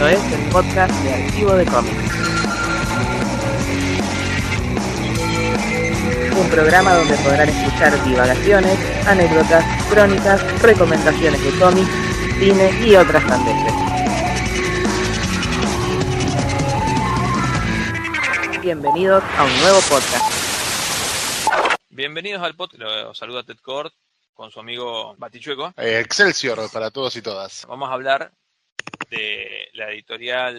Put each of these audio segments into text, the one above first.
Esto es el podcast de Archivo de Cómics. Un programa donde podrán escuchar divagaciones, anécdotas, crónicas, recomendaciones de cómics, cine y otras sandeces. Bienvenidos a un nuevo podcast. Bienvenidos al podcast. Los saluda Ted Kort con su amigo Batichueco. Excelsior para todos y todas. Vamos a hablar de la editorial,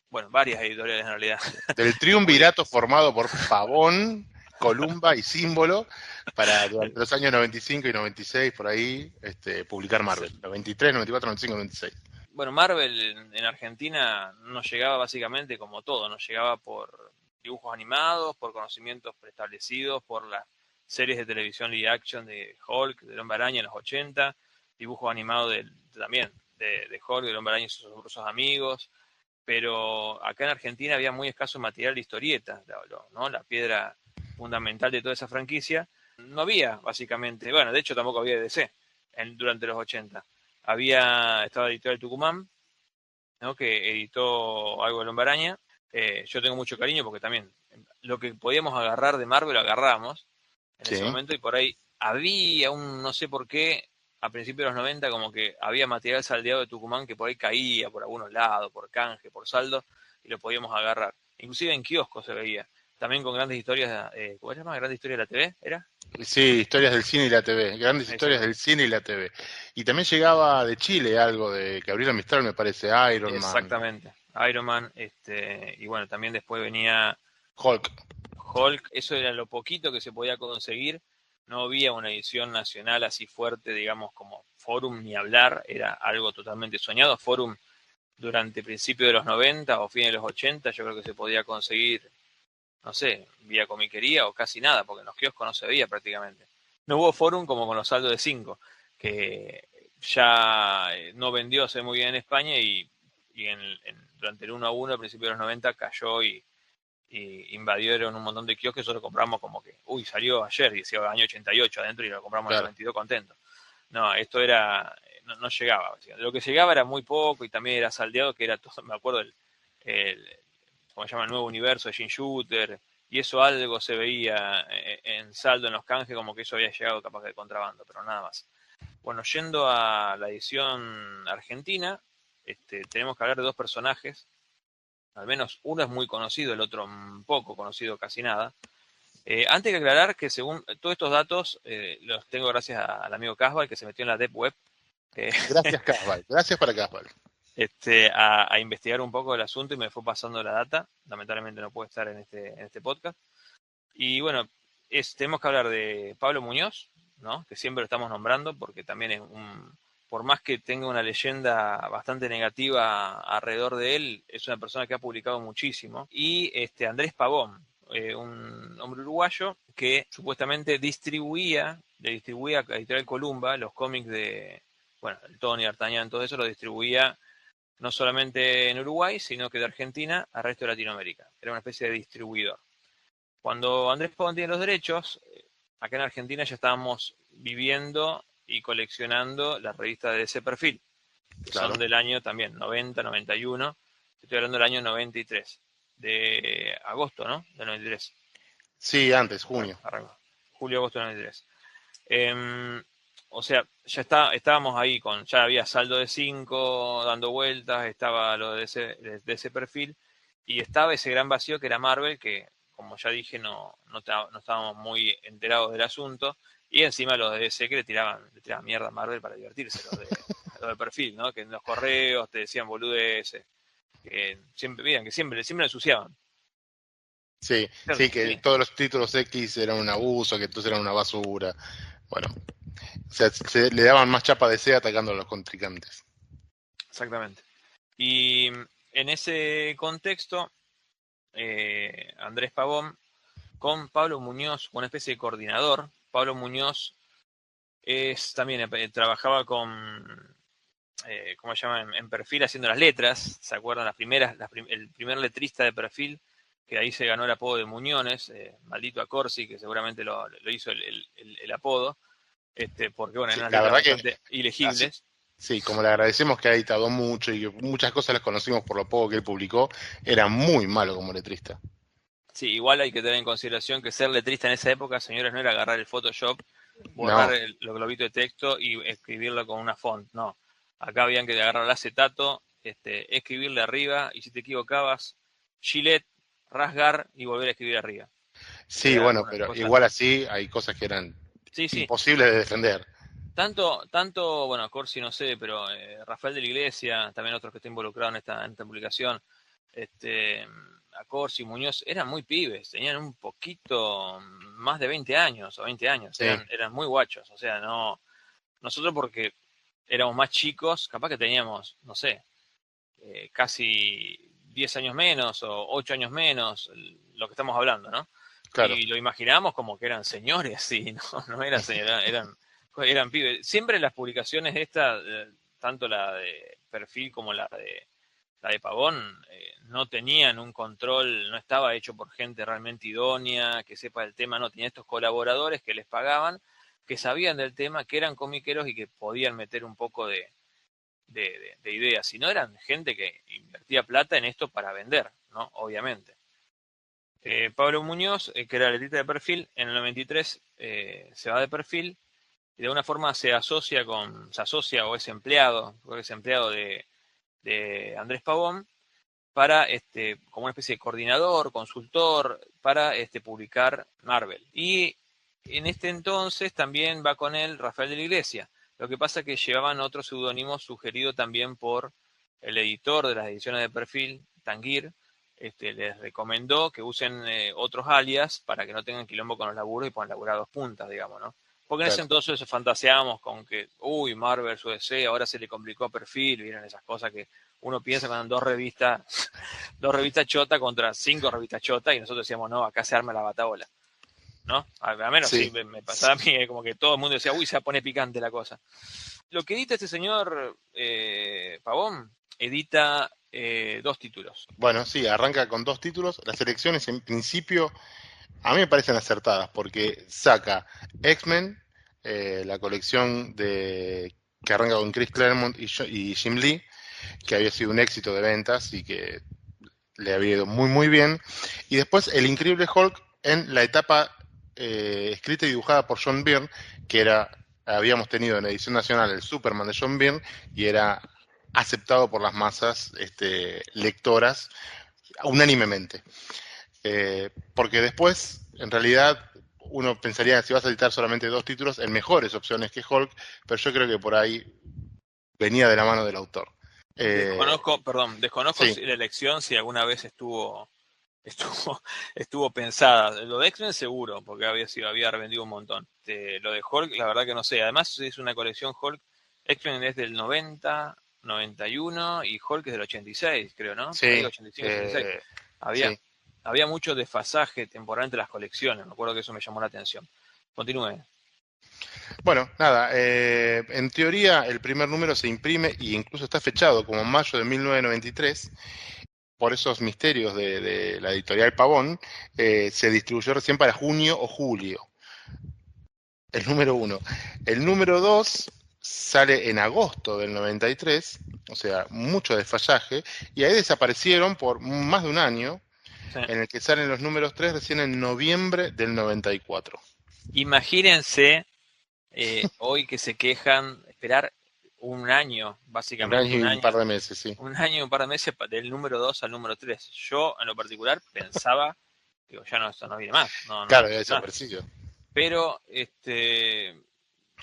bueno, varias editoriales en realidad. Del triunvirato formado por Pavón, Columba y Símbolo para durante los años 95 y 96 por ahí publicar Marvel. 93, 94, 95, 96. Bueno, Marvel en Argentina nos llegaba básicamente como todo, nos llegaba por dibujos animados, por conocimientos preestablecidos, por las series de televisión live action de Hulk, del Hombre Araña en los 80, dibujos animados también de Hulk, del Hombre Araña y sus amigos, pero acá en Argentina había muy escaso material de historietas, ¿no? La piedra fundamental de toda esa franquicia. No había, básicamente, bueno, de hecho tampoco había DC durante los 80. Estaba Editorial Tucumán, ¿no? Que editó algo del Hombre Araña. Yo tengo mucho cariño porque también lo que podíamos agarrar de Marvel lo agarramos en ese momento, y por ahí había no sé por qué, a principios de los 90 como que había material saldeado de Tucumán que por ahí caía por algunos lados, por canje, por saldo, y lo podíamos agarrar. Inclusive en kioscos se veía, también con grandes historias, ¿cómo se llama? ¿Grandes historias de la TV? ¿Era? Sí, historias del cine y la TV, grandes historias del cine y la TV. Y también llegaba de Chile algo de Gabriela Mistral, me parece, Iron Man. Exactamente, Iron Man, y bueno, también después venía Hulk, eso era lo poquito que se podía conseguir. No había una edición nacional así fuerte, digamos, como Forum, ni hablar, era algo totalmente soñado. Forum durante principios de los 90 o fines de los 80 yo creo que se podía conseguir, no sé, vía comiquería o casi nada, porque en los kioscos no se veía prácticamente. No hubo Forum como con los saldos de 5, que ya no vendió hace muy bien en España y durante el 1-1 a principios de los 90 cayó y invadieron un montón de kioscos. Nosotros compramos como que, salió ayer, y decía año 88 adentro, y lo compramos en el 92 contentos. No, esto no llegaba. Lo que llegaba era muy poco y también era saldeado, que era todo, me acuerdo, ¿cómo se llama? El nuevo universo de Jim Shooter, y eso algo se veía en saldo en los canjes, como que eso había llegado capaz de contrabando, pero nada más. Bueno, yendo a la edición argentina, tenemos que hablar de dos personajes. Al menos uno es muy conocido, el otro un poco conocido, casi nada. Antes que aclarar que según todos estos datos los tengo gracias al amigo Casval, que se metió en la Deep Web. Gracias Casval, gracias para Casval. A investigar un poco el asunto y me fue pasando la data. Lamentablemente no puede estar en este podcast. Y bueno, tenemos que hablar de Pablo Muñoz, ¿no? Que siempre lo estamos nombrando porque también es por más que tenga una leyenda bastante negativa alrededor de él, es una persona que ha publicado muchísimo. Y Andrés Pavón, un hombre uruguayo que supuestamente le distribuía a Editorial Columba los cómics de, bueno, el Tony, D'Artagnan, todo eso lo distribuía no solamente en Uruguay, sino que de Argentina al resto de Latinoamérica. Era una especie de distribuidor. Cuando Andrés Pavón tiene los derechos, acá en Argentina ya estábamos viviendo y coleccionando las revistas de ese perfil, que claro, son del año también 90, 91, estoy hablando del año 93, de agosto, ¿no? Del 93. Sí, antes, junio. Julio, agosto del 93. O sea, ya estábamos ahí ya había saldo de 5 dando vueltas, estaba lo de ese perfil, y estaba ese gran vacío que era Marvel, que como ya dije no estábamos muy enterados del asunto. Y encima los de DC que le tiraban mierda a Marvel para divertirse, los de perfil, ¿no? Que en los correos te decían boludeces, que siempre ensuciaban. Sí, claro, sí, que sí, todos los títulos X eran un abuso, que entonces eran una basura. Bueno, o sea, se le daban más chapa de DC atacando a los contrincantes. Exactamente. Y en ese contexto, Andrés Pavón con Pablo Muñoz, una especie de coordinador. Pablo Muñoz también trabajaba con, ¿cómo se llama? En perfil, haciendo las letras. ¿Se acuerdan? El primer letrista de perfil, que ahí se ganó el apodo de Muñones, maldito a Corsi, que seguramente lo hizo el apodo, porque bueno, eran unas letras bastante ilegibles. Sí, como le agradecemos que ha editado mucho y que muchas cosas las conocimos por lo poco que él publicó, era muy malo como letrista. Sí, igual hay que tener en consideración que ser letrista en esa época, señores, no era agarrar el Photoshop, borrar No, los globitos de texto y escribirlo con una font, no. Acá habían que agarrar el acetato, escribirle arriba y si te equivocabas, Gillette, rasgar y volver a escribir arriba. sí, Era bueno, una pero cosa. igual así hay cosas que eran Sí, sí. imposibles de defender. Tanto, bueno, Corsi no sé, pero Rafael de la Iglesia, también otros que están involucrados en esta publicación, a Corsi, Muñoz, eran muy pibes, tenían un poquito más de 20 años o 20 años, Sí, eran muy guachos, o sea, no, nosotros porque éramos más chicos, capaz que teníamos, no sé, casi 10 años menos o 8 años menos, lo que estamos hablando, ¿no? claro. Y lo imaginábamos como que eran señores, y no eran señores, eran pibes. Siempre las publicaciones estas, tanto la de perfil como la de Pavón, no tenían un control, no estaba hecho por gente realmente idónea, que sepa el tema, no, tenía estos colaboradores que les pagaban, que sabían del tema, que eran comiqueros y que podían meter un poco de ideas, si no eran gente que invertía plata en esto para vender, ¿no? Obviamente. Pablo Muñoz, que era letrista de perfil, en el 93 se va de perfil y de alguna forma se asocia o es empleado, de Andrés Pavón, para como una especie de coordinador, consultor, para publicar Marvel. Y en este entonces también va con él Rafael de la Iglesia. Lo que pasa es que llevaban otro seudónimo sugerido también por el editor de las ediciones de perfil, Tanguir. Les recomendó que usen otros alias para que no tengan quilombo con los laburos y puedan laburar a dos puntas, digamos, ¿no? Porque en ese Claro. entonces fantaseábamos con que, Marvel vs. DC, ahora se le complicó a perfil, vieron esas cosas que uno piensa cuando dos revistas chota contra 5 revistas chota y nosotros decíamos, no, acá se arma la batabola, ¿no? A menos sí, Sí, me pasaba a mí, como que todo el mundo decía, uy, se pone picante la cosa. Lo que edita este señor Pavón, edita 2 títulos. bueno, sí, arranca con 2 títulos. Las elecciones en principio a mí me parecen acertadas porque saca X-Men, la colección que arranca con Chris Claremont y Jim Lee, que había sido un éxito de ventas y que le había ido muy muy bien. Y después El Increíble Hulk en la etapa escrita y dibujada por John Byrne, que habíamos tenido en edición nacional el Superman de John Byrne y era aceptado por las masas lectoras unánimemente. Porque después, en realidad, uno pensaría que si vas a editar solamente 2 títulos, en mejores opciones que Hulk, pero yo creo que por ahí venía de la mano del autor. Desconozco Sí, si la elección, si alguna vez estuvo, estuvo pensada. Lo de X-Men seguro, porque había revendido un montón. Lo de Hulk, la verdad que no sé. Además es una colección Hulk. X-Men es del 90, 91 y Hulk es del 86, creo, ¿no? Por ahí sí, 85, 86. Había, sí. había mucho desfasaje temporal entre las colecciones. Me acuerdo que eso me llamó la atención. Continúe. Bueno, nada, en teoría el primer número se imprime e incluso está fechado como mayo de 1993. Por esos misterios de la editorial Pavón, se distribuyó recién para junio o julio. El número 1. El número 2 sale en agosto del 93, o sea, mucho desfallaje, y ahí desaparecieron por más de un año, Sí. en el que salen los números 3 recién en noviembre del 94. Imagínense hoy que se quejan, esperar un año, Un año básicamente y un un par año, de meses, sí. un par de meses del número 2 al número 3. Yo, en lo particular, pensaba, digo, ya no, esto no viene más, no va a Claro, ya existir más. desaparecido. Pero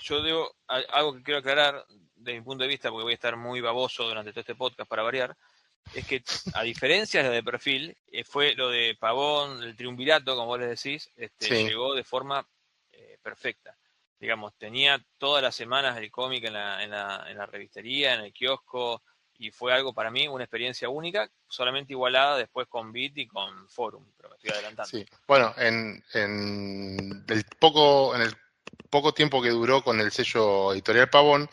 yo algo que quiero aclarar desde mi punto de vista, porque voy a estar muy baboso durante todo este podcast para variar, es que a diferencia de lo de perfil, fue lo de Pavón, el triunvirato, como vos les decís, Sí, llegó de forma perfecta. Digamos, tenía todas las semanas el cómic en la revistería, en el kiosco, y fue algo para mí, una experiencia única, solamente igualada después con Beat y con Forum, pero me estoy adelantando. sí. Bueno, en el poco tiempo que duró con el sello editorial Pavón,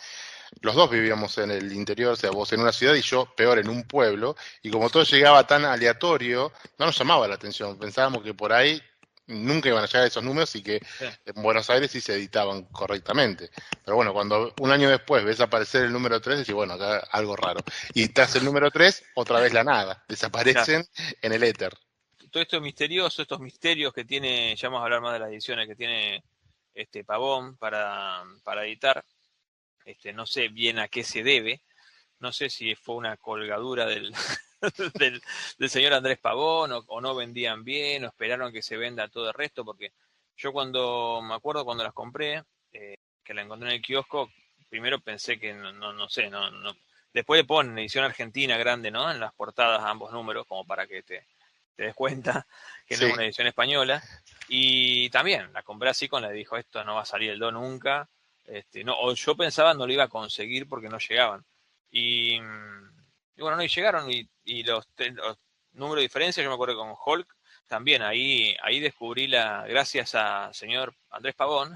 los dos vivíamos en el interior, o sea, vos en una ciudad y yo peor en un pueblo, y como todo llegaba tan aleatorio, no nos llamaba la atención, pensábamos que por ahí nunca iban a llegar a esos números y que Sí. en Buenos Aires sí se editaban correctamente. Pero bueno, cuando un año después ves aparecer el número 3, decís, bueno, acá algo raro. Y tras el número 3, otra vez la nada. Claro. Desaparecen en el éter. Todo esto es misterioso, estos misterios que tiene, ya vamos a hablar más de las ediciones que tiene Pavón para editar, no sé bien a qué se debe, no sé si fue una colgadura del señor Andrés Pavón o no vendían bien o esperaron que se venda todo el resto, porque yo me acuerdo cuando las compré, que la encontré en el kiosco, primero pensé que no sé, no. Después le ponen edición argentina grande, ¿no? En las portadas ambos números, como para que te des cuenta que no es Sí, una edición española. Y también la compré así con la dijo, esto no va a salir el do nunca. No, o yo pensaba no lo iba a conseguir porque no llegaban. Y bueno, no, y llegaron y los números de diferencia, yo me acuerdo con Hulk, también ahí descubrí gracias a señor Andrés Pavón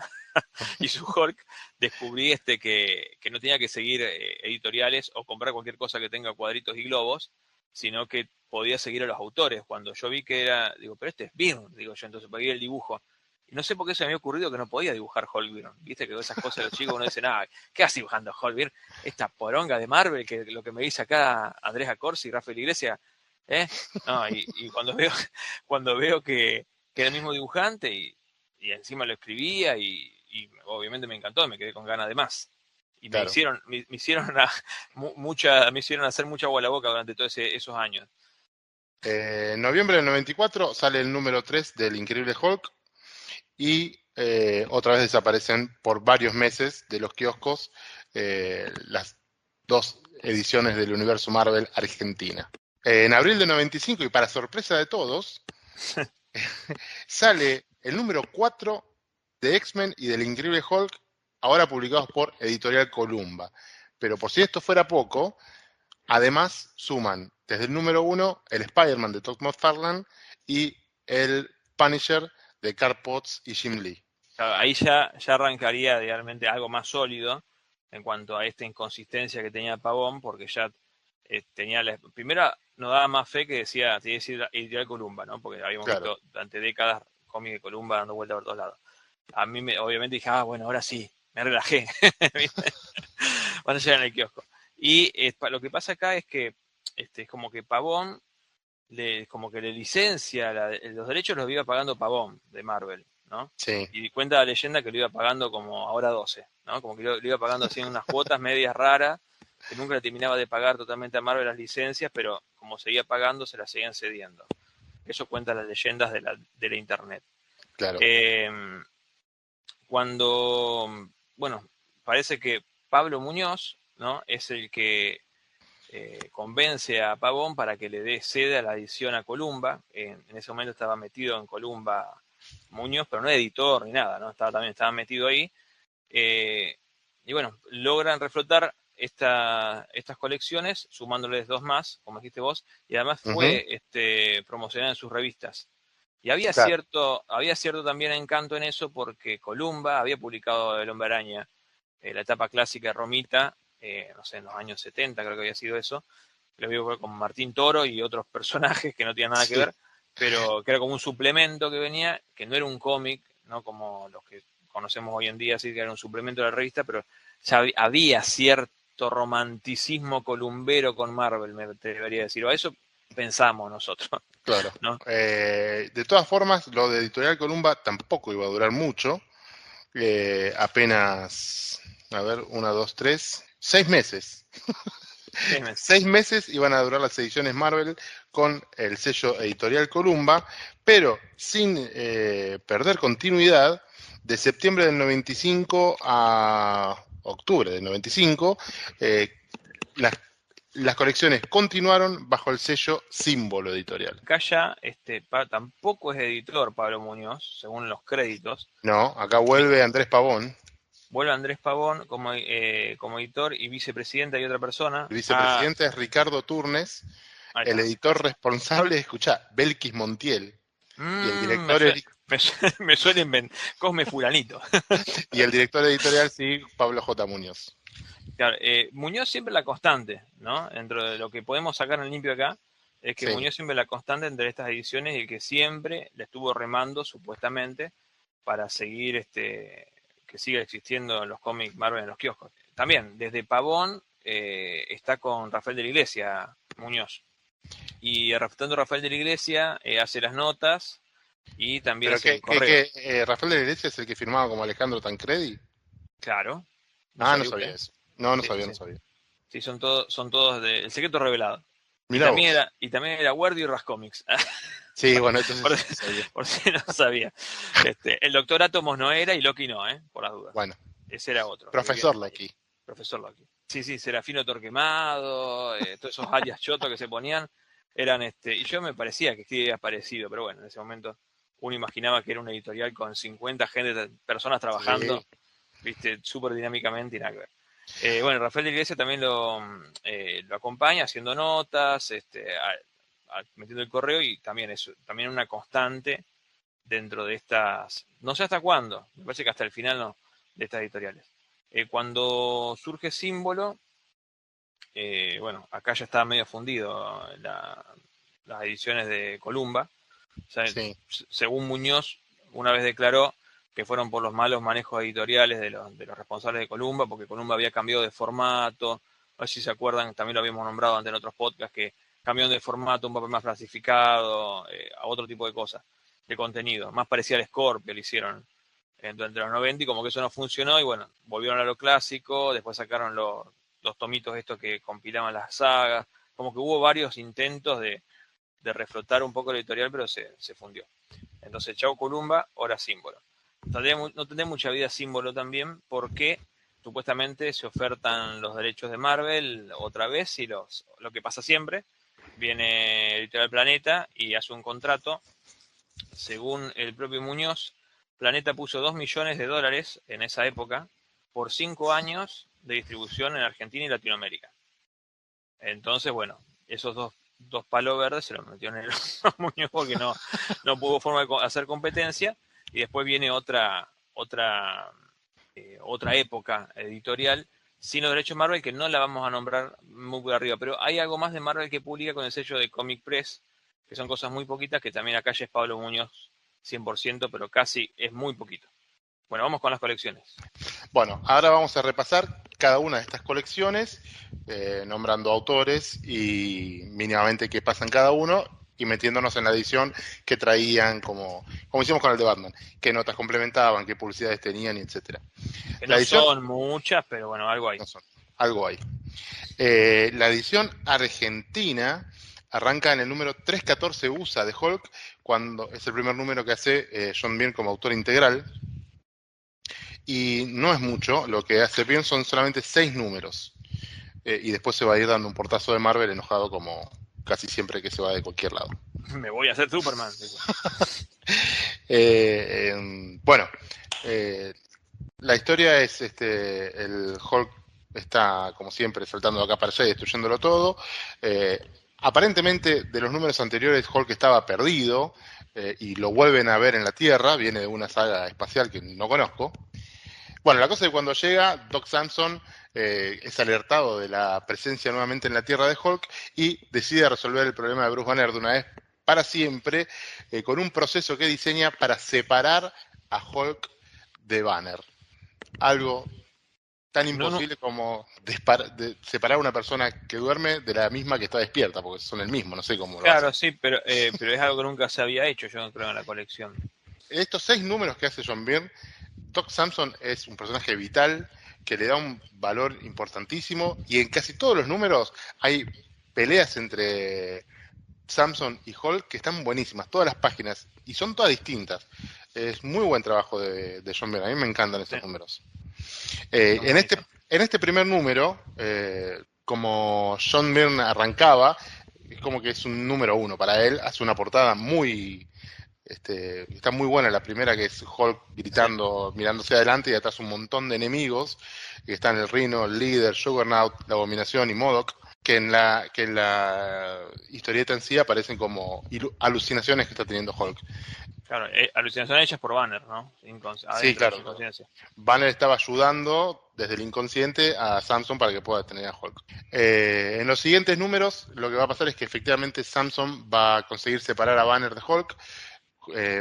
y su Hulk, descubrí que no tenía que seguir editoriales o comprar cualquier cosa que tenga cuadritos y globos, sino que podía seguir a los autores. Cuando yo vi que era, digo, pero este es Byrne, digo yo, entonces podía ir el dibujo. Y no sé por qué se me había ocurrido que no podía dibujar Hulk Byrne. Viste que esas cosas de los chicos uno dice, nada, ¿qué haces dibujando Hulk Byrne? Esta poronga de Marvel, que lo que me dice acá Andrés Acorsi y Rafael Iglesias, ¿eh? No, y cuando veo que era el mismo dibujante y encima lo escribía y obviamente me encantó, me quedé con ganas de más. Y claro. me hicieron hacer mucha agua a la boca durante todos esos años. En noviembre del 94 sale el número 3 del Increíble Hulk y otra vez desaparecen por varios meses de los kioscos las dos ediciones del universo Marvel Argentina. En abril del 95, y para sorpresa de todos, sale el número 4 de X-Men y del Increíble Hulk, ahora publicados por Editorial Columba. Pero por si esto fuera poco, además suman desde el número 1 el Spider-Man de Todd McFarlane y el Punisher de Carl Potts y Jim Lee. Ahí ya arrancaría realmente algo más sólido en cuanto a esta inconsistencia que tenía Pavón, porque ya tenía primero nos daba más fe que decía Editorial Columba, ¿no? Porque habíamos visto durante décadas cómics de Columba dando vueltas por todos lados. A mí obviamente dije, bueno, ahora sí, me relajé. Van a llegar en el kiosco. Y lo que pasa acá es que es como que Pavón como que le licencia los derechos los iba pagando Pavón de Marvel, ¿no? Sí. Y cuenta la leyenda que lo iba pagando como ahora 12, ¿no? Como que lo iba pagando así en unas cuotas medias raras, que nunca le terminaba de pagar totalmente a Marvel las licencias, pero como seguía pagando, se las seguían cediendo. Eso cuenta las leyendas de la internet. Claro. Cuando, bueno, parece que Pablo Muñoz, ¿no? Es el que convence a Pavón para que le dé sede a la edición a Columba. En ese momento estaba metido en Columba Muñoz, pero no editor ni nada, ¿no? Estaba metido ahí. Y bueno, logran reflotar estas colecciones, sumándoles dos más, como dijiste vos, y además fue promocionada en sus revistas. Y había cierto también encanto en eso porque Columba había publicado El Hombre Araña, la etapa clásica de Romita, no sé, en los años 70 creo que había sido eso. Lo vi con Martín Toro y otros personajes que no tenían nada que ver, pero que era como un suplemento que venía, que no era un cómic, no como los que conocemos hoy en día, así que era un suplemento de la revista, pero ya había cierto romanticismo columbero con Marvel, me debería decir, o a eso pensamos nosotros. Claro. ¿No? De todas formas, lo de Editorial Columba tampoco iba a durar mucho. Apenas, 1, 2, 3, 6 meses. 6 meses iban a durar las ediciones Marvel con el sello Editorial Columba, pero sin perder continuidad, de septiembre del 95 a octubre del 95, las colecciones continuaron bajo el sello Símbolo Editorial. Acá ya tampoco es editor Pablo Muñoz, según los créditos. No, acá vuelve Andrés Pavón. Vuelve Andrés Pavón como editor y vicepresidente, hay otra persona. El vicepresidente es Ricardo Turnes. El editor responsable, escuchá, Belkis Montiel. Y el director me suelen Cosme Fulanito. Y el director editorial, sí, Pablo J. Muñoz. Claro, Muñoz siempre la constante, ¿no? Dentro de lo que podemos sacar en limpio acá, es que Sí. Muñoz siempre la constante entre estas ediciones y que siempre le estuvo remando, supuestamente, para seguir, que siga existiendo en los cómics Marvel en los kioscos. También, desde Pavón, está con Rafael de la Iglesia, Muñoz. Y tanto Rafael de la Iglesia hace las notas y también Pero hace el correo. Rafael de la Iglesia es el que firmaba como Alejandro Tancredi. Claro. ¿No Ah, no sabía sabía usted? eso. No, no Sí, sabía, sí. no sabía. Sí, son todos de El Secreto Revelado. Mirá vos. Y también era Werdy y Rascomics. Sí, bueno, entonces por, sí sabía. por si no sabía. El Doctor Átomos no era y Loki no, por las dudas. Bueno, Ese era otro. profesor Loki. Profesor Loki. Sí, sí, Serafino Torquemado, todos esos alias chotos que se ponían eran y yo me parecía que había aparecido, pero bueno, en ese momento uno imaginaba que era una editorial con 50 personas trabajando, Sí. viste, súper dinámicamente y nada que ver. Bueno, Rafael de Iglesia también lo acompaña haciendo notas, metiendo el correo y también es también una constante dentro de estas, no sé hasta cuándo, me parece que hasta el final no, de estas editoriales. Cuando surge Símbolo, bueno, acá ya estaba medio fundido las ediciones de Columba. O sea, Sí. según Muñoz, una vez declaró que fueron por los malos manejos editoriales de los responsables de Columba, porque Columba había cambiado de formato. No sé si se acuerdan, también lo habíamos nombrado antes en otros podcasts, que cambiaron de formato, un papel más clasificado, a otro tipo de cosas, de contenido. Más parecía al Scorpio, lo hicieron durante los 90 y como que eso no funcionó y bueno, volvieron a lo clásico, después sacaron los tomitos estos que compilaban las sagas, como que hubo varios intentos de reflotar un poco la editorial, pero se fundió. Entonces, chau Columba, ahora Símbolo. No tendré mucha vida Símbolo también, porque supuestamente se ofertan los derechos de Marvel otra vez y lo que pasa siempre, viene Editorial Planeta y hace un contrato. Según el propio Muñoz, Planeta puso $2 millones en esa época por 5 años de distribución en Argentina y Latinoamérica. Entonces, bueno, esos dos palos verdes se los metió en el Muñoz porque no hubo forma de hacer competencia. Y después viene otra época editorial sin los derechos Marvel, que no la vamos a nombrar muy por arriba, pero hay algo más de Marvel que publica con el sello de Comic Press, que son cosas muy poquitas, que también acá ya es Pablo Muñoz 100%, pero casi es muy poquito. Bueno, vamos con las colecciones. Bueno, ahora vamos a repasar cada una de estas colecciones, nombrando autores y mínimamente qué pasa en cada uno y metiéndonos en la edición que traían, como hicimos con el de Batman, qué notas complementaban, qué publicidades tenían, etcétera. Que La no edición, son muchas, pero bueno, algo hay. no son, algo hay. La edición argentina arranca en el número 314 USA de Hulk, cuando es el primer número que hace John Byrne como autor integral. Y no es mucho, lo que hace bien son solamente 6 números. Y después se va a ir dando un portazo de Marvel enojado como casi siempre que se va de cualquier lado. Me voy a hacer Superman. Bueno, la historia es el Hulk está como siempre saltando de acá para allá y destruyéndolo todo. Aparentemente de los números anteriores Hulk estaba perdido y lo vuelven a ver en la Tierra, viene de una saga espacial que no conozco. Bueno, la cosa es que cuando llega, Doc Samson es alertado de la presencia nuevamente en la Tierra de Hulk y decide resolver el problema de Bruce Banner de una vez para siempre con un proceso que diseña para separar a Hulk de Banner. Algo tan imposible como separar a una persona que duerme de la misma que está despierta, porque son el mismo, no sé cómo lo hacen. Claro, sí, pero es algo que nunca se había hecho, yo creo, en la colección. Estos 6 números que hace John Byrne, Doc Samson es un personaje vital que le da un valor importantísimo y en casi todos los números hay peleas entre Samson y Hulk que están buenísimas, todas las páginas, y son todas distintas. Es muy buen trabajo de John Byrne, a mí me encantan estos números. En este primer número, como John Byrne arrancaba, es como que es un número 1 para él, hace una portada muy... está muy buena la primera, que es Hulk gritando, mirándose adelante y atrás un montón de enemigos, que están el Rhino, el Líder, Juggernaut, la Abominación y MODOK. que en la historieta en sí aparecen como alucinaciones que está teniendo Hulk. Claro, alucinaciones hechas por Banner, ¿no? Sí, Adentro de claro. su inconsciencia. Banner estaba ayudando desde el inconsciente a Samson para que pueda detener a Hulk. En los siguientes números, lo que va a pasar es que efectivamente Samson va a conseguir separar a Banner de Hulk.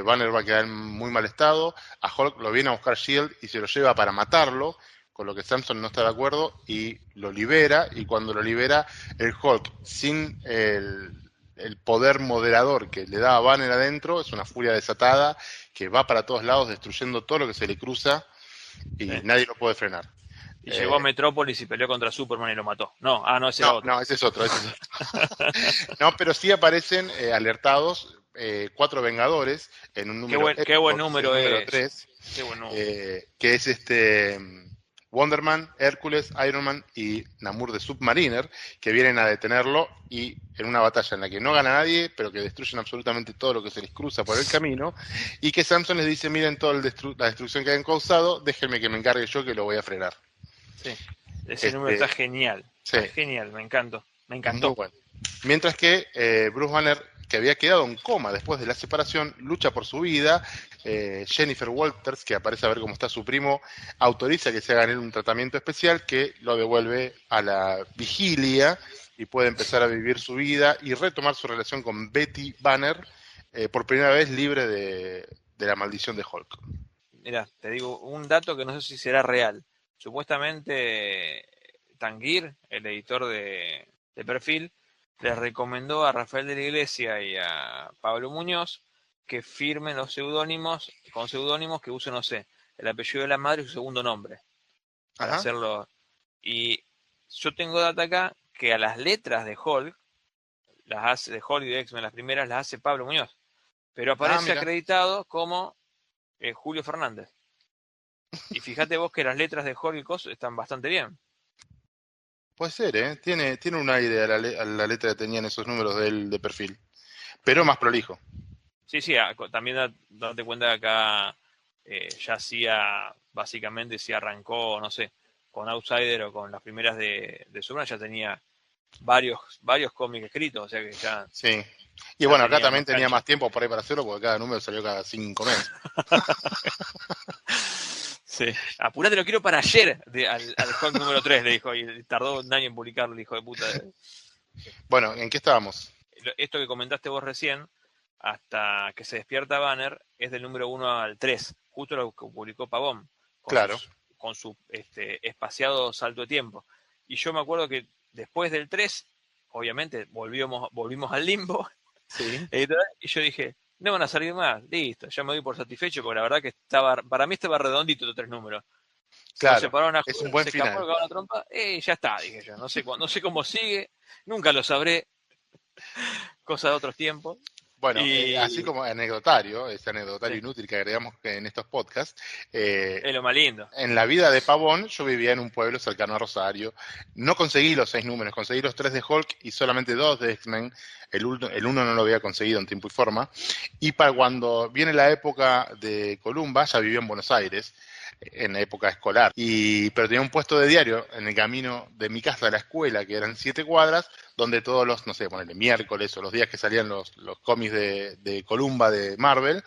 Banner va a quedar en muy mal estado. A Hulk lo viene a buscar Shield y se lo lleva para matarlo, con lo que Samson no está de acuerdo y lo libera. Y cuando lo libera, el Hulk, sin el poder moderador que le da a Banner adentro, es una furia desatada que va para todos lados destruyendo todo lo que se le cruza y Sí. nadie lo puede frenar. Y llegó a Metrópolis y peleó contra Superman y lo mató. No, ese era otro. No, ese es otro. No, pero sí aparecen alertados 4 Vengadores en un número Qué buen épico, número número es. 3, Qué buen número. que es Wonder Man, Hércules, Iron Man y Namor de Submariner, que vienen a detenerlo y en una batalla en la que no gana nadie, pero que destruyen absolutamente todo lo que se les cruza por el camino, y que Samson les dice, miren toda la destrucción que han causado, déjenme que me encargue yo que lo voy a frenar. Sí, ese número está genial. Sí. Está genial, me encantó. Me encantó. Muy bueno. Mientras que Bruce Banner, que había quedado en coma después de la separación, lucha por su vida. Jennifer Walters, que aparece a ver cómo está su primo, autoriza que se haga en él un tratamiento especial que lo devuelve a la vigilia y puede empezar a vivir su vida y retomar su relación con Betty Banner, por primera vez libre de la maldición de Hulk. Mira, te digo un dato que no sé si será real. Supuestamente Tanguir, el editor de Perfil, les recomendó a Rafael de la Iglesia y a Pablo Muñoz que firmen los seudónimos, con seudónimos que usen, no sé, el apellido de la madre y su segundo nombre, para Ajá. hacerlo. Y yo tengo data acá que a las letras de Hulk, las hace de Hulk y de X-Men, las primeras las hace Pablo Muñoz, pero aparece Mira. acreditado como Julio Fernández. Y fíjate vos que las letras de Hulk y Cos están bastante bien. Puede ser, ¿eh? Tiene un aire a la letra que tenían esos números de Perfil, pero más prolijo. Sí, también date cuenta que acá ya hacía, básicamente, si arrancó, no sé, con Outsider o con las primeras de Superman, ya tenía varios cómics escritos, o sea que ya... Sí. Y ya bueno, acá tenía también más tenía cancha. más tiempo por ahí para hacerlo, porque cada número salió cada 5 meses. Sí. Apurate, lo quiero para ayer, al Hulk número 3, le dijo, y tardó un año en publicarlo, el hijo de puta. Bueno, ¿en qué estábamos? Esto que comentaste vos recién, hasta que se despierta Banner, es del número 1 al 3, justo lo que publicó Pavón, Claro. con su espaciado salto de tiempo. Y yo me acuerdo que después del 3, obviamente, volvimos al limbo, Sí. y yo dije, no van a salir más, listo, ya me doy por satisfecho, porque la verdad que para mí estaba redondito los 3 números. Se lo Claro. separaron a Es un Hulk, buen se escapó, final. le cagó la trompa, ya está, dije yo. No sé cómo sigue, nunca lo sabré, cosa de otros tiempos. Bueno, así Y como anecdotario, ese anecdotario sí, inútil que agregamos en estos podcasts, es lo más lindo. en la vida de Pavón, yo vivía en un pueblo cercano a Rosario. No conseguí los 6 números, conseguí los 3 de Hulk y solamente 2 de X-Men. El uno no lo había conseguido en tiempo y forma. Y para cuando viene la época de Columba, ya vivía en Buenos Aires, en la época escolar. Pero tenía un puesto de diario en el camino de mi casa a la escuela, que eran 7 cuadras, donde todos los, no sé, ponele miércoles o los días que salían los cómics de Columba de Marvel,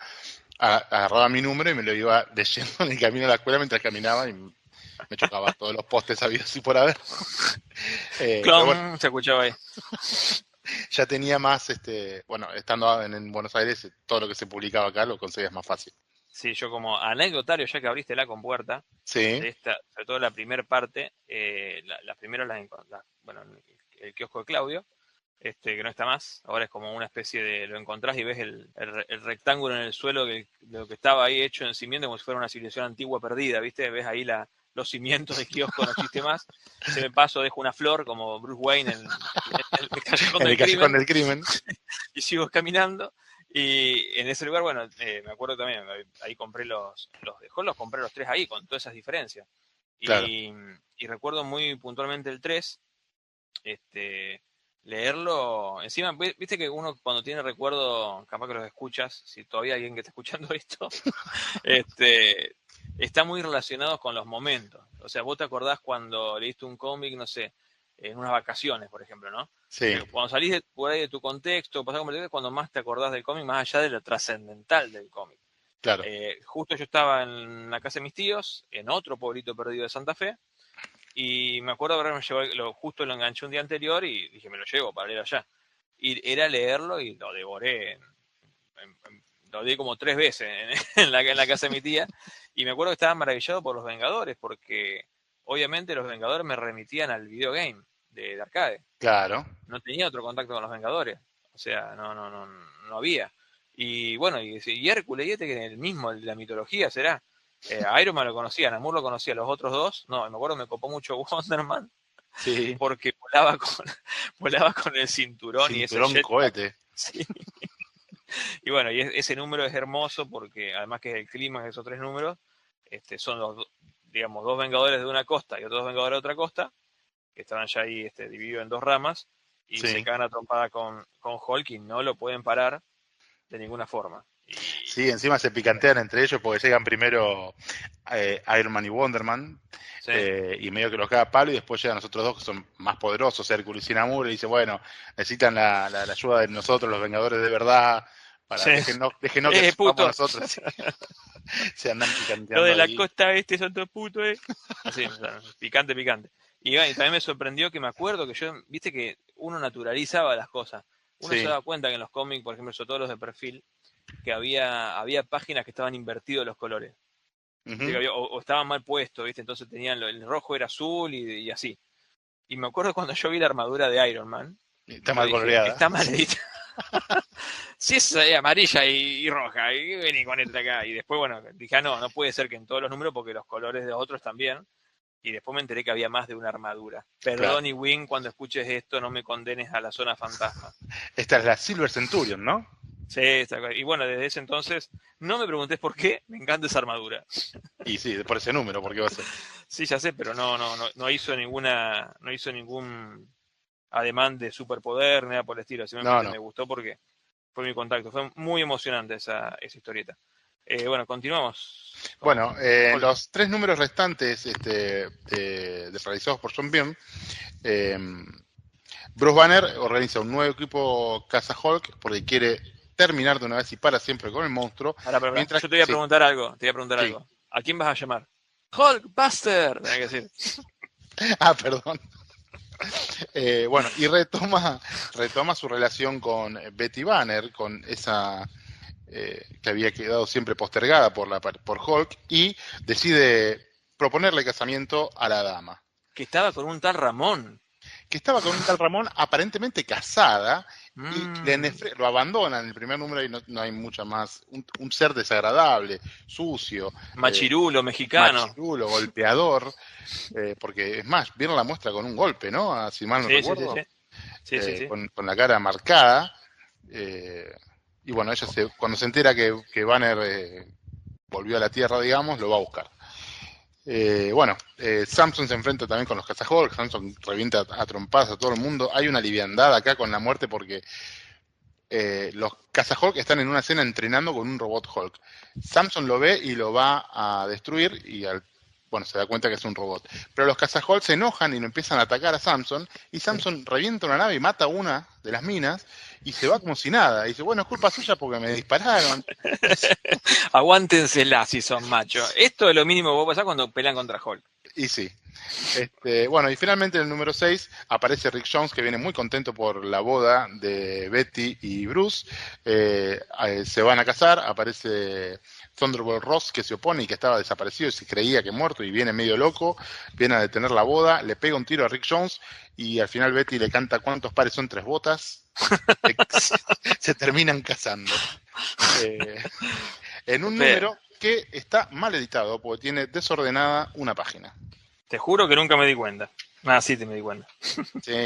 agarraba mi número y me lo iba leyendo en el camino a la escuela mientras caminaba y me chocaba todos los postes habidos y por haber. Pero bueno, Clon, se escuchaba ahí. ya tenía más, bueno, estando en Buenos Aires, todo lo que se publicaba acá lo conseguías más fácil. Sí, yo como anecdotario, ya que abriste la compuerta, Sí, de esta, sobre todo la primera parte, las primeras bueno, el kiosco de Claudio, que no está más, ahora es como una especie de, lo encontrás y ves el rectángulo en el suelo de lo que estaba ahí hecho en cimiento como si fuera una civilización antigua perdida, ¿viste? Ves ahí los cimientos del kiosco, no existe más, se me paso, dejo una flor como Bruce Wayne en el callejón en el del callejón crimen, del crimen. y sigo caminando. Y en ese lugar, bueno, me acuerdo también, ahí compré los de Hall, los compré los 3 ahí, con todas esas diferencias. Claro. Y recuerdo muy puntualmente el 3, leerlo, encima, viste que uno cuando tiene recuerdo, capaz que los escuchas, si todavía hay alguien que está escuchando esto, está muy relacionado con los momentos. O sea, vos te acordás cuando leíste un cómic, no sé, en unas vacaciones, por ejemplo, ¿no? Sí, Cuando salís por ahí de tu contexto, pasás como es cuando más te acordás del cómic, más allá de lo trascendental del cómic. claro. Justo yo estaba en la casa de mis tíos, en otro pueblito perdido de Santa Fe, y me acuerdo haberme llevado, justo lo enganché un día anterior y dije, me lo llevo para leer allá. Y era leerlo y lo devoré, lo leí como 3 veces en la casa de mi tía, y me acuerdo que estaba maravillado por los Vengadores, porque obviamente los Vengadores me remitían al videogame de arcade. Claro. No tenía otro contacto con los Vengadores, o sea, no había. Y bueno, y Hércules, y que el mismo, el de la mitología será. Iron Man lo conocía, Namor lo conocía, los otros dos, no, me acuerdo me copó mucho Wonder Man, Sí. porque volaba con el cinturón y ese Cinturón jetpack. cohete. Sí. Y bueno, y ese número es hermoso porque además que es el clima de esos 3 números, son los, digamos, 2 Vengadores de una costa y otros 2 Vengadores de otra costa, que estaban ya ahí divididos en 2 ramas, y Sí. se cagan a trompada con Hulk y no lo pueden parar de ninguna forma. Sí, encima se picantean entre ellos porque llegan primero Iron Man y Wonder Man, Sí. y medio que los caga palo, y después llegan los otros dos que son más poderosos, Hércules y Namor, y dice, bueno, necesitan la ayuda de nosotros, los Vengadores de verdad, para Sí. déjenos que puto. nosotros. Sí. Se andan picanteando Lo de la ahí. costa son todos putos, Así, o sea, picante. Y bueno, y también me sorprendió que me acuerdo que yo, viste que uno naturalizaba las cosas. Uno Sí. se daba cuenta que en los cómics, por ejemplo, sobre todo los de perfil, que había páginas que estaban invertidos los colores. Uh-huh. O estaban mal puestos, ¿viste? Entonces tenían el rojo era azul y así. Y me acuerdo cuando yo vi la armadura de Iron Man. Está mal dije, coloreada. está mal edita. Si es amarilla y roja, y vení con esta acá. Y después, bueno, dije, no puede ser que en todos los números, porque los colores de otros también. Y después me enteré que había más de una armadura. Perdón, Claro. Wing, cuando escuches esto, no me condenes a la zona fantasma. Esta es la Silver Centurion, ¿no? Sí, y bueno, desde ese entonces, no me preguntes por qué, me encanta esa armadura. Y sí, por ese número, porque va a ser. Sí, ya sé, pero no hizo ningún ademán de superpoder, nada por el estilo. Simplemente me gustó porque fue mi contacto. Fue muy emocionante esa historieta. Bueno, continuamos. Bueno, los 3 números restantes realizados por John Byrne, Bruce Banner organiza un nuevo equipo Casa Hulk porque quiere terminar de una vez y para siempre con el monstruo. Ahora, mientras, yo te voy a preguntar algo. Sí. ¿A quién vas a llamar? Hulkbuster, tenés que decir. Perdón. Bueno, y retoma su relación con Betty Banner, con esa que había quedado siempre postergada por Hulk, y decide proponerle casamiento a la dama. Que estaba con un tal Ramón. Que estaba con un tal Ramón aparentemente casada, y lo abandona en el primer número y no hay mucha más. Un ser desagradable, sucio. Machirulo, mexicano. Machirulo, golpeador. Porque es más, vieron la muestra con un golpe, ¿no? Si mal no recuerdo. Sí. Con la cara marcada. Y bueno, ella cuando se entera que Banner volvió a la Tierra, digamos, lo va a buscar. Samson se enfrenta también con los Cazahulk. Samson revienta a trompadas a todo el mundo. Hay una liviandad acá con la muerte porque los Cazahulk están en una escena entrenando con un robot Hulk. Samson lo ve y lo va a destruir y se da cuenta que es un robot. Pero los Cazahulk se enojan y lo empiezan a atacar a Samson, y Samson revienta una nave y mata a una de las minas y se va como si nada. Y dice, bueno, es culpa suya porque me dispararon. Aguántensela si son machos. Esto es lo mínimo que puede pasar cuando pelean contra Hulk. Y sí. Y finalmente en el número 6 aparece Rick Jones, que viene muy contento por la boda de Betty y Bruce. Se van a casar, aparece Thunderbolt Ross, que se opone y que estaba desaparecido y se creía que muerto, y viene medio loco, viene a detener la boda, le pega un tiro a Rick Jones y al final Betty le canta cuántos pares son 3 botas. Se terminan casando. En un número que está mal editado porque tiene desordenada una página. Te juro que nunca me di cuenta. Sí, me di cuenta.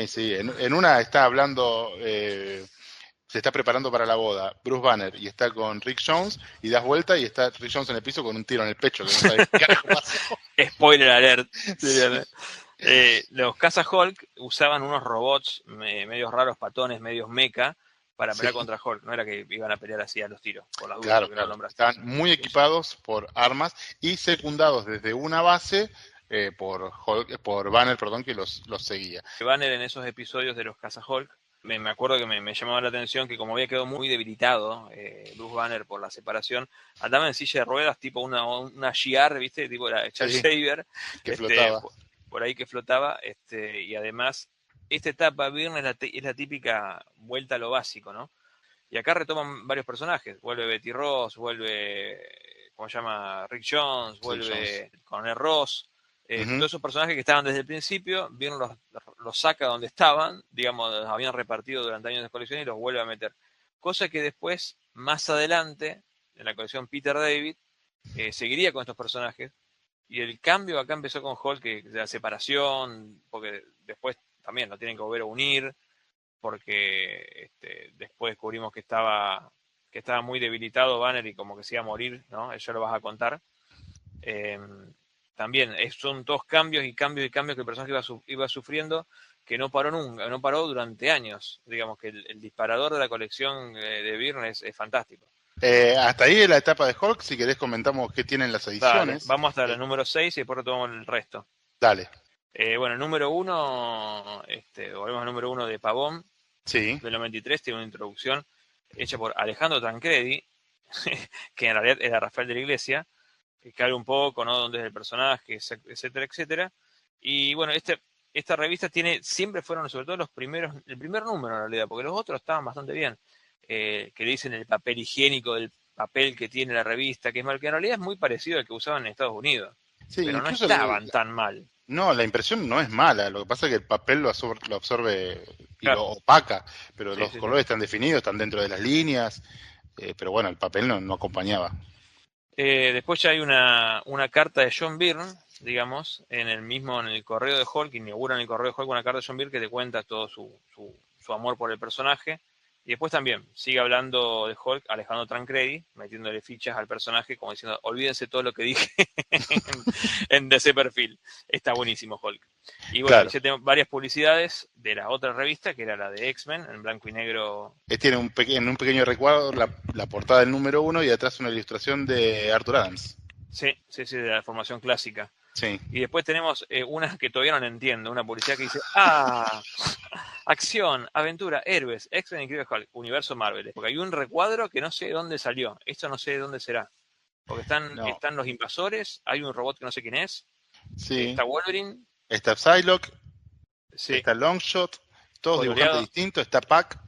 Sí. En una está hablando, se está preparando para la boda Bruce Banner y está con Rick Jones, y das vuelta y está Rick Jones en el piso con un tiro en el pecho que no sabe qué carajo pasó. Spoiler alert. Sí. Los Cazahulk usaban unos robots medios raros, patones, medios mecha, para pelear contra Hulk. No era que iban a pelear así a los tiros, por las dudas. Claro. Estaban muy equipados por armas y secundados desde una base por Banner, perdón, que los seguía. Banner en esos episodios de los Caza-Hulk, me acuerdo que me llamaba la atención que como había quedado muy debilitado Bruce Banner por la separación, andaba en silla de ruedas, tipo una GR, ¿viste? Tipo la Charles Xavier, que flotaba. Por ahí que flotaba, y además, esta etapa, Byrne, es la típica vuelta a lo básico, ¿no? Y acá retoman varios personajes, vuelve Betty Ross, vuelve, ¿cómo se llama? Rick Jones, vuelve Coronel Ross, todos esos personajes que estaban desde el principio, Byrne los saca donde estaban, digamos, los habían repartido durante años de colección y los vuelve a meter. Cosa que después, más adelante, en la colección Peter David, seguiría con estos personajes. Y el cambio acá empezó con Hulk, de la separación, porque después también lo tienen que volver a unir, porque después descubrimos que estaba muy debilitado Banner y como que se iba a morir, ¿no? Eso lo vas a contar. También son todos cambios y cambios y cambios que el personaje iba sufriendo, que no paró nunca, no paró durante años. Digamos que el disparador de la colección de Byrne es fantástico. Hasta ahí la etapa de Hulk, si querés comentamos qué tienen las ediciones. Dale, vamos hasta el número 6 y después retomamos el resto. Dale. Bueno, el número 1, volvemos al número 1 de Pavón, sí. Del 93, tiene una introducción hecha por Alejandro Tancredi, que en realidad era Rafael de la Iglesia, que habla un poco, ¿no? Dónde es el personaje, etcétera, etcétera. Y bueno, esta revista siempre fueron sobre todo el primer número en realidad, porque los otros estaban bastante bien. Que le dicen el papel higiénico del papel que tiene la revista, que es mal, que en realidad es muy parecido al que usaban en Estados Unidos. Sí, pero no estaban tan mal. No, la impresión no es mala, lo que pasa es que el papel lo absorbe y claro. lo opaca, pero Sí, los colores están definidos, están dentro de las líneas, pero bueno, el papel no acompañaba. Después ya hay una carta de John Byrne, digamos, en el correo de Hulk, inaugura en el correo de Hulk una carta de John Byrne que te cuenta todo su amor por el personaje. Y después también sigue hablando de Hulk Alejandro Tancredi, metiéndole fichas al personaje, como diciendo, olvídense todo lo que dije en DC Perfil. Está buenísimo Hulk. Y bueno, ya tengo varias publicidades de la otra revista, que era la de X-Men, en blanco y negro. Tiene un pequeño recuadro la portada del número 1 y atrás una ilustración de Arthur Adams. Sí, de la formación clásica. Sí. Y después tenemos una que todavía no entiendo, una publicidad que dice, acción, aventura, héroes, X-Men, Increíble Hulk, universo Marvel. Porque hay un recuadro que no sé de dónde salió. Esto no sé de dónde será. Porque están los invasores, hay un robot que no sé quién es. Sí. Está Wolverine. Está Psylocke. Sí. Está Longshot. Todos dibujantes distintos. Está Pac.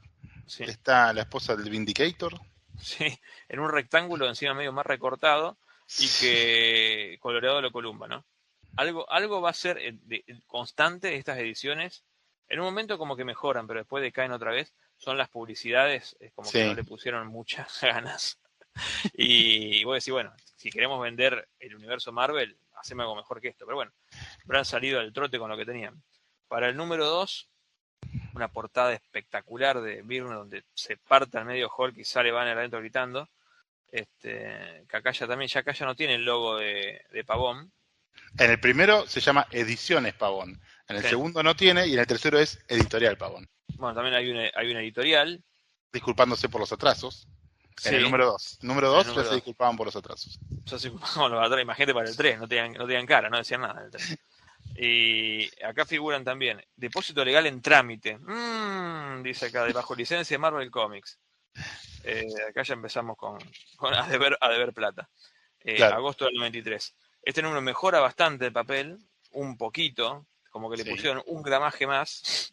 Sí. Está la esposa del Vindicator. Sí, en un rectángulo encima medio más recortado y que coloreado de la columna, ¿no? Algo va a ser constante estas ediciones. En un momento como que mejoran, pero después decaen otra vez. Son las publicidades, es como que no le pusieron muchas ganas. Y voy a decir, bueno, si queremos vender el universo Marvel, hacemos algo mejor que esto. Pero bueno, habrán salido al trote con lo que tenían. Para el número 2, una portada espectacular de Byrne donde se parte al medio Hulk y sale Banner adentro gritando. Que acá ya no tiene el logo de Pavón. En el primero se llama Ediciones Pavón. En el segundo no tiene y en el tercero es Editorial Pavón. Bueno, también hay una editorial. Disculpándose por los atrasos. En el número 2. Número 2 ya se disculpaban por los atrasos. Ya se disculpaban por los atrasos. Imagínate para el 3, no tenían cara, no decían nada del 3. Y acá figuran también depósito legal en trámite. Dice acá, de bajo licencia de Marvel Comics. Acá ya empezamos con a deber plata. Claro. Agosto del 93. Este número mejora bastante el papel, un poquito, como que le pusieron un gramaje más,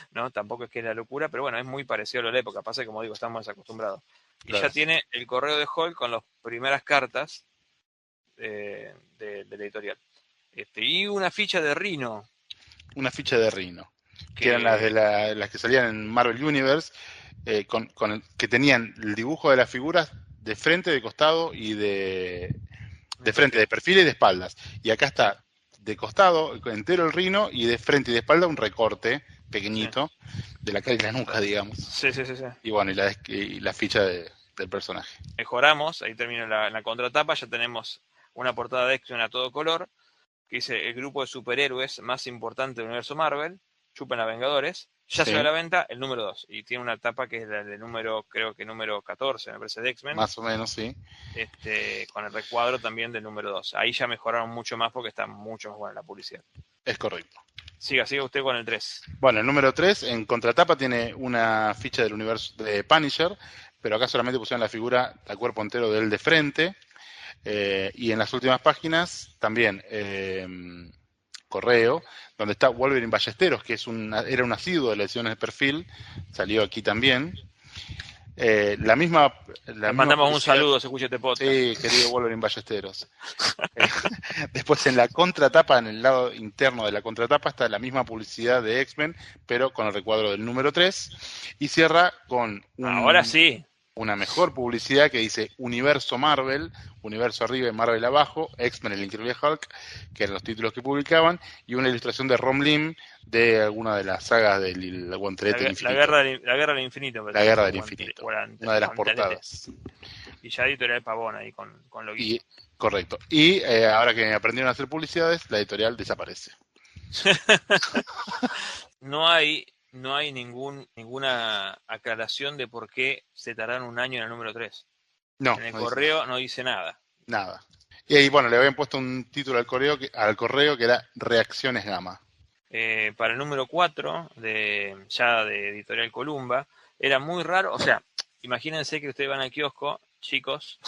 ¿no? Tampoco es que es la locura, pero bueno, es muy parecido a lo de la época. Pasa que, como digo, estamos desacostumbrados. Y ya tiene el correo de Hulk con las primeras cartas de la editorial. Y una ficha de Rhino. Una ficha de Rhino. Que eran las que salían en Marvel Universe, que tenían el dibujo de las figuras de frente, de costado y de frente, de perfil y de espaldas. Y acá está de costado entero el Rhino y de frente y de espalda un recorte pequeñito de la cara y la nuca, digamos. Sí. Y bueno, y la ficha del personaje. Mejoramos, ahí termina la contratapa, ya tenemos una portada de X-Men a todo color, que dice el grupo de superhéroes más importante del universo Marvel. Chupen a Vengadores, ya Sí. se ve a la venta el número 2. Y tiene una tapa que es la de número, creo que número 14, me parece, de X-Men. Más o menos, sí. Con el recuadro también del número 2. Ahí ya mejoraron mucho más porque está mucho más buena la publicidad. Es correcto. Siga usted con el 3. Bueno, el número 3, en contratapa tiene una ficha del universo de Punisher, pero acá solamente pusieron la figura al cuerpo entero de él de frente. Y en las últimas páginas también correo, donde está Wolverine Ballesteros, que era un asiduo de las ediciones de perfil, salió aquí también. La misma Le mandamos un publicidad. saludo, se escucha este podcast. Sí, querido Wolverine Ballesteros. Después en la contratapa, en el lado interno de la contratapa, está la misma publicidad de X-Men, pero con el recuadro del número 3. Y cierra con Ahora sí. una mejor publicidad que dice Universo Marvel, Universo arriba y Marvel abajo, X-Men, el Increíble Hulk, que eran los títulos que publicaban, y una ilustración de Rom Lim de alguna de las sagas del Guantelete del Infinito. La Guerra del Infinito. La Guerra del Infinito. Una de las portadas. Y ya editorial Pavón ahí con lo y correcto. Y ahora que aprendieron a hacer publicidades, la editorial desaparece. No hay ninguna aclaración de por qué se tardaron un año en el número 3. No. En el no correo dice no dice nada. nada. Y ahí, bueno, le habían puesto un título al correo que era Reacciones Gamma. Para el número 4, ya de Editorial Columba, era muy raro, o sea, imagínense que ustedes van al kiosco, chicos,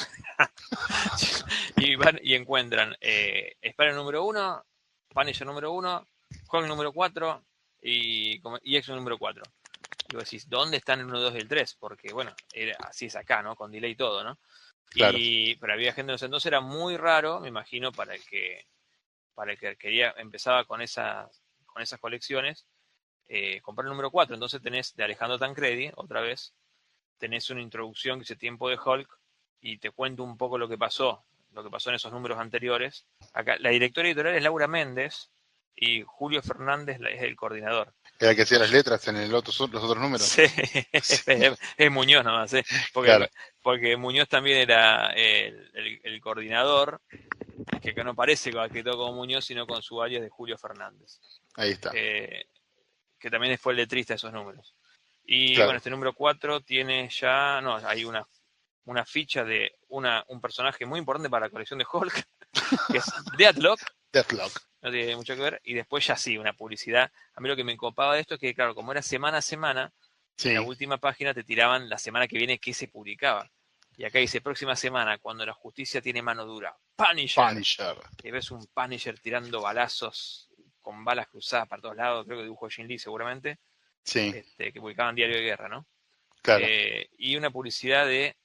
y van y encuentran Spider número 1, Punisher número 1, Hulk número 4 y X-Men número 4. Y vos decís, ¿dónde están el 1, 2 y el 3? Porque, bueno, así es acá, ¿no? Con delay y todo, ¿no? Claro. Pero había gente en ese entonces, era muy raro, me imagino, para el que empezaba con esas colecciones, comprar el número 4. Entonces tenés de Alejandro Tancredi, otra vez, tenés una introducción que dice Tiempo de Hulk, y te cuento un poco lo que pasó en esos números anteriores. Acá la directora editorial es Laura Méndez, y Julio Fernández es el coordinador. Era el que hacía las letras en los otros números. Sí, es Muñoz nomás, Claro. porque Muñoz también era el coordinador, que acá no parece que todo como Muñoz, sino con su alias de Julio Fernández. Ahí está. Que también fue el letrista de esos números. Y Claro. bueno, este número 4 tiene hay una ficha de un personaje muy importante para la colección de Hulk, que es Deathlock. No tiene mucho que ver. Y después ya sí, una publicidad. A mí lo que me copaba de esto es que, claro, como era semana a semana, Sí. en la última página te tiraban la semana que viene que se publicaba. Y acá dice, próxima semana, cuando la justicia tiene mano dura, Punisher. Y ves un Punisher tirando balazos con balas cruzadas para todos lados, creo que dibujó Jim Lee seguramente, Sí, que publicaban Diario de Guerra, ¿no? claro. Y una publicidad de...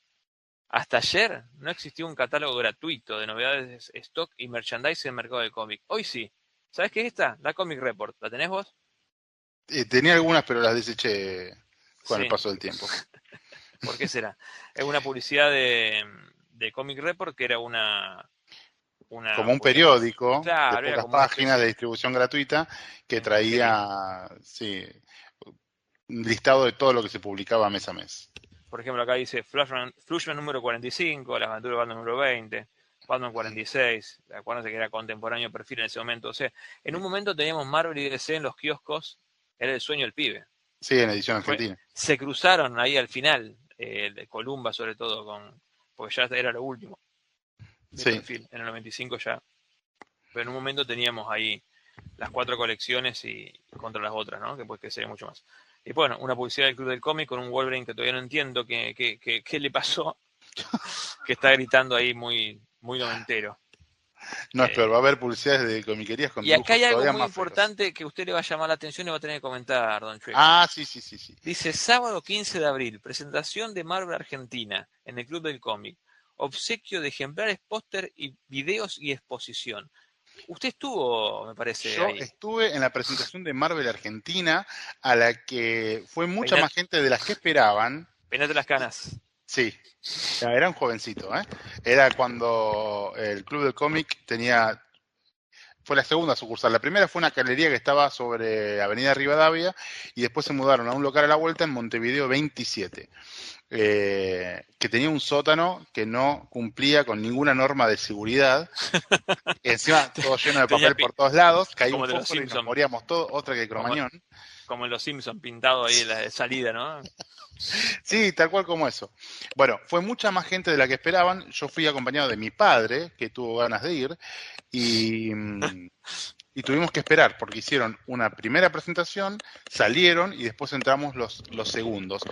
Hasta ayer no existió un catálogo gratuito de novedades, stock y merchandise en el mercado del cómic. Hoy sí. ¿Sabes qué es esta? La Comic Report. ¿La tenés vos? Tenía algunas, pero las deseché con Sí. el paso del tiempo. ¿Por qué será? Es una publicidad de Comic Report que era Como un periódico Claro, de era pocas como una páginas especie de distribución gratuita que en traía un listado de todo lo que se publicaba mes a mes. Por ejemplo, acá dice Flushman número 45, Las aventuras de Batman número 20, Batman 46, acuérdense que era contemporáneo perfil en ese momento. O sea, en un momento teníamos Marvel y DC en los kioscos, era el sueño del pibe. Sí, en edición argentina. Se cruzaron ahí al final, de Columba sobre todo, porque ya era lo último. Sí. Perfil, en el 95 ya. Pero en un momento teníamos ahí las 4 colecciones y contra las otras, ¿no? Que pues que sería mucho más. Y bueno, una publicidad del Club del Cómic con un Wolverine que todavía no entiendo qué le pasó, que está gritando ahí muy, muy noventero. No es peor, va a haber publicidades de comiquerías con Y acá hay algo todavía muy más feos. importante que a usted le va a llamar la atención y va a tener que comentar, don Chueco. Ah, sí. Dice, sábado 15 de abril, presentación de Marvel Argentina en el Club del Cómic. Obsequio de ejemplares, póster y videos y exposición. Usted estuvo, me parece, Yo ahí. estuve en la presentación de Marvel Argentina, a la que fue mucha Peinate- más gente de las que esperaban. Peinate las canas. Sí, era un jovencito, ¿eh? Era cuando el Club del Cómic fue la segunda sucursal. La primera fue una galería que estaba sobre Avenida Rivadavia y después se mudaron a un local a la vuelta en Montevideo 27. Que tenía un sótano que no cumplía con ninguna norma de seguridad. Encima todo lleno de Tenía papel por todos lados, caía como un de los fósforo y nos Simpson. moríamos todos, otra que Cromañón. como en Los Simpsons, pintado ahí en la salida, ¿no? Sí, tal cual como eso. Bueno, fue mucha más gente de la que esperaban. Yo fui acompañado de mi padre, que tuvo ganas de ir, y, y tuvimos que esperar, porque hicieron una primera presentación, salieron y después entramos los segundos.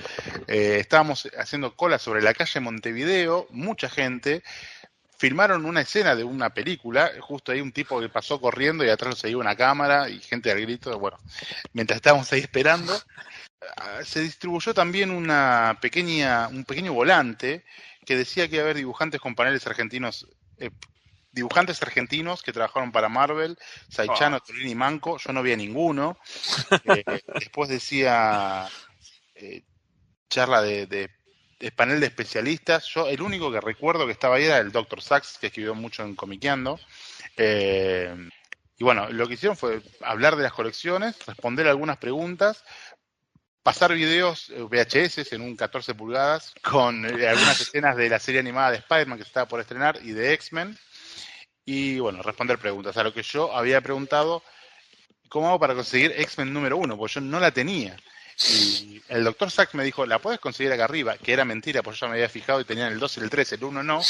Estábamos haciendo cola sobre la calle Montevideo, mucha gente. Filmaron una escena de una película, justo ahí un tipo que pasó corriendo y atrás lo seguía una cámara y gente al grito. Bueno, mientras estábamos ahí esperando, se distribuyó también un pequeño volante que decía que iba a haber dibujantes con paneles argentinos, dibujantes argentinos que trabajaron para Marvel, Saichano, Tolini y Manco. Yo no vi a ninguno. Después decía charla de panel de especialistas. Yo el único que recuerdo que estaba ahí era el Dr. Sachs, que escribió mucho en Comiqueando. Y bueno, lo que hicieron fue hablar de las colecciones, responder algunas preguntas, pasar videos VHS en un 14 pulgadas con algunas escenas de la serie animada de Spider-Man que se estaba por estrenar y de X-Men. Y bueno, responder preguntas. A lo que yo había preguntado, ¿cómo hago para conseguir X-Men número 1? Porque yo no la tenía. Y el Dr. Sachs me dijo, la puedes conseguir acá arriba, que era mentira, porque yo me había fijado y tenían el 2 y el 3, el 1 no,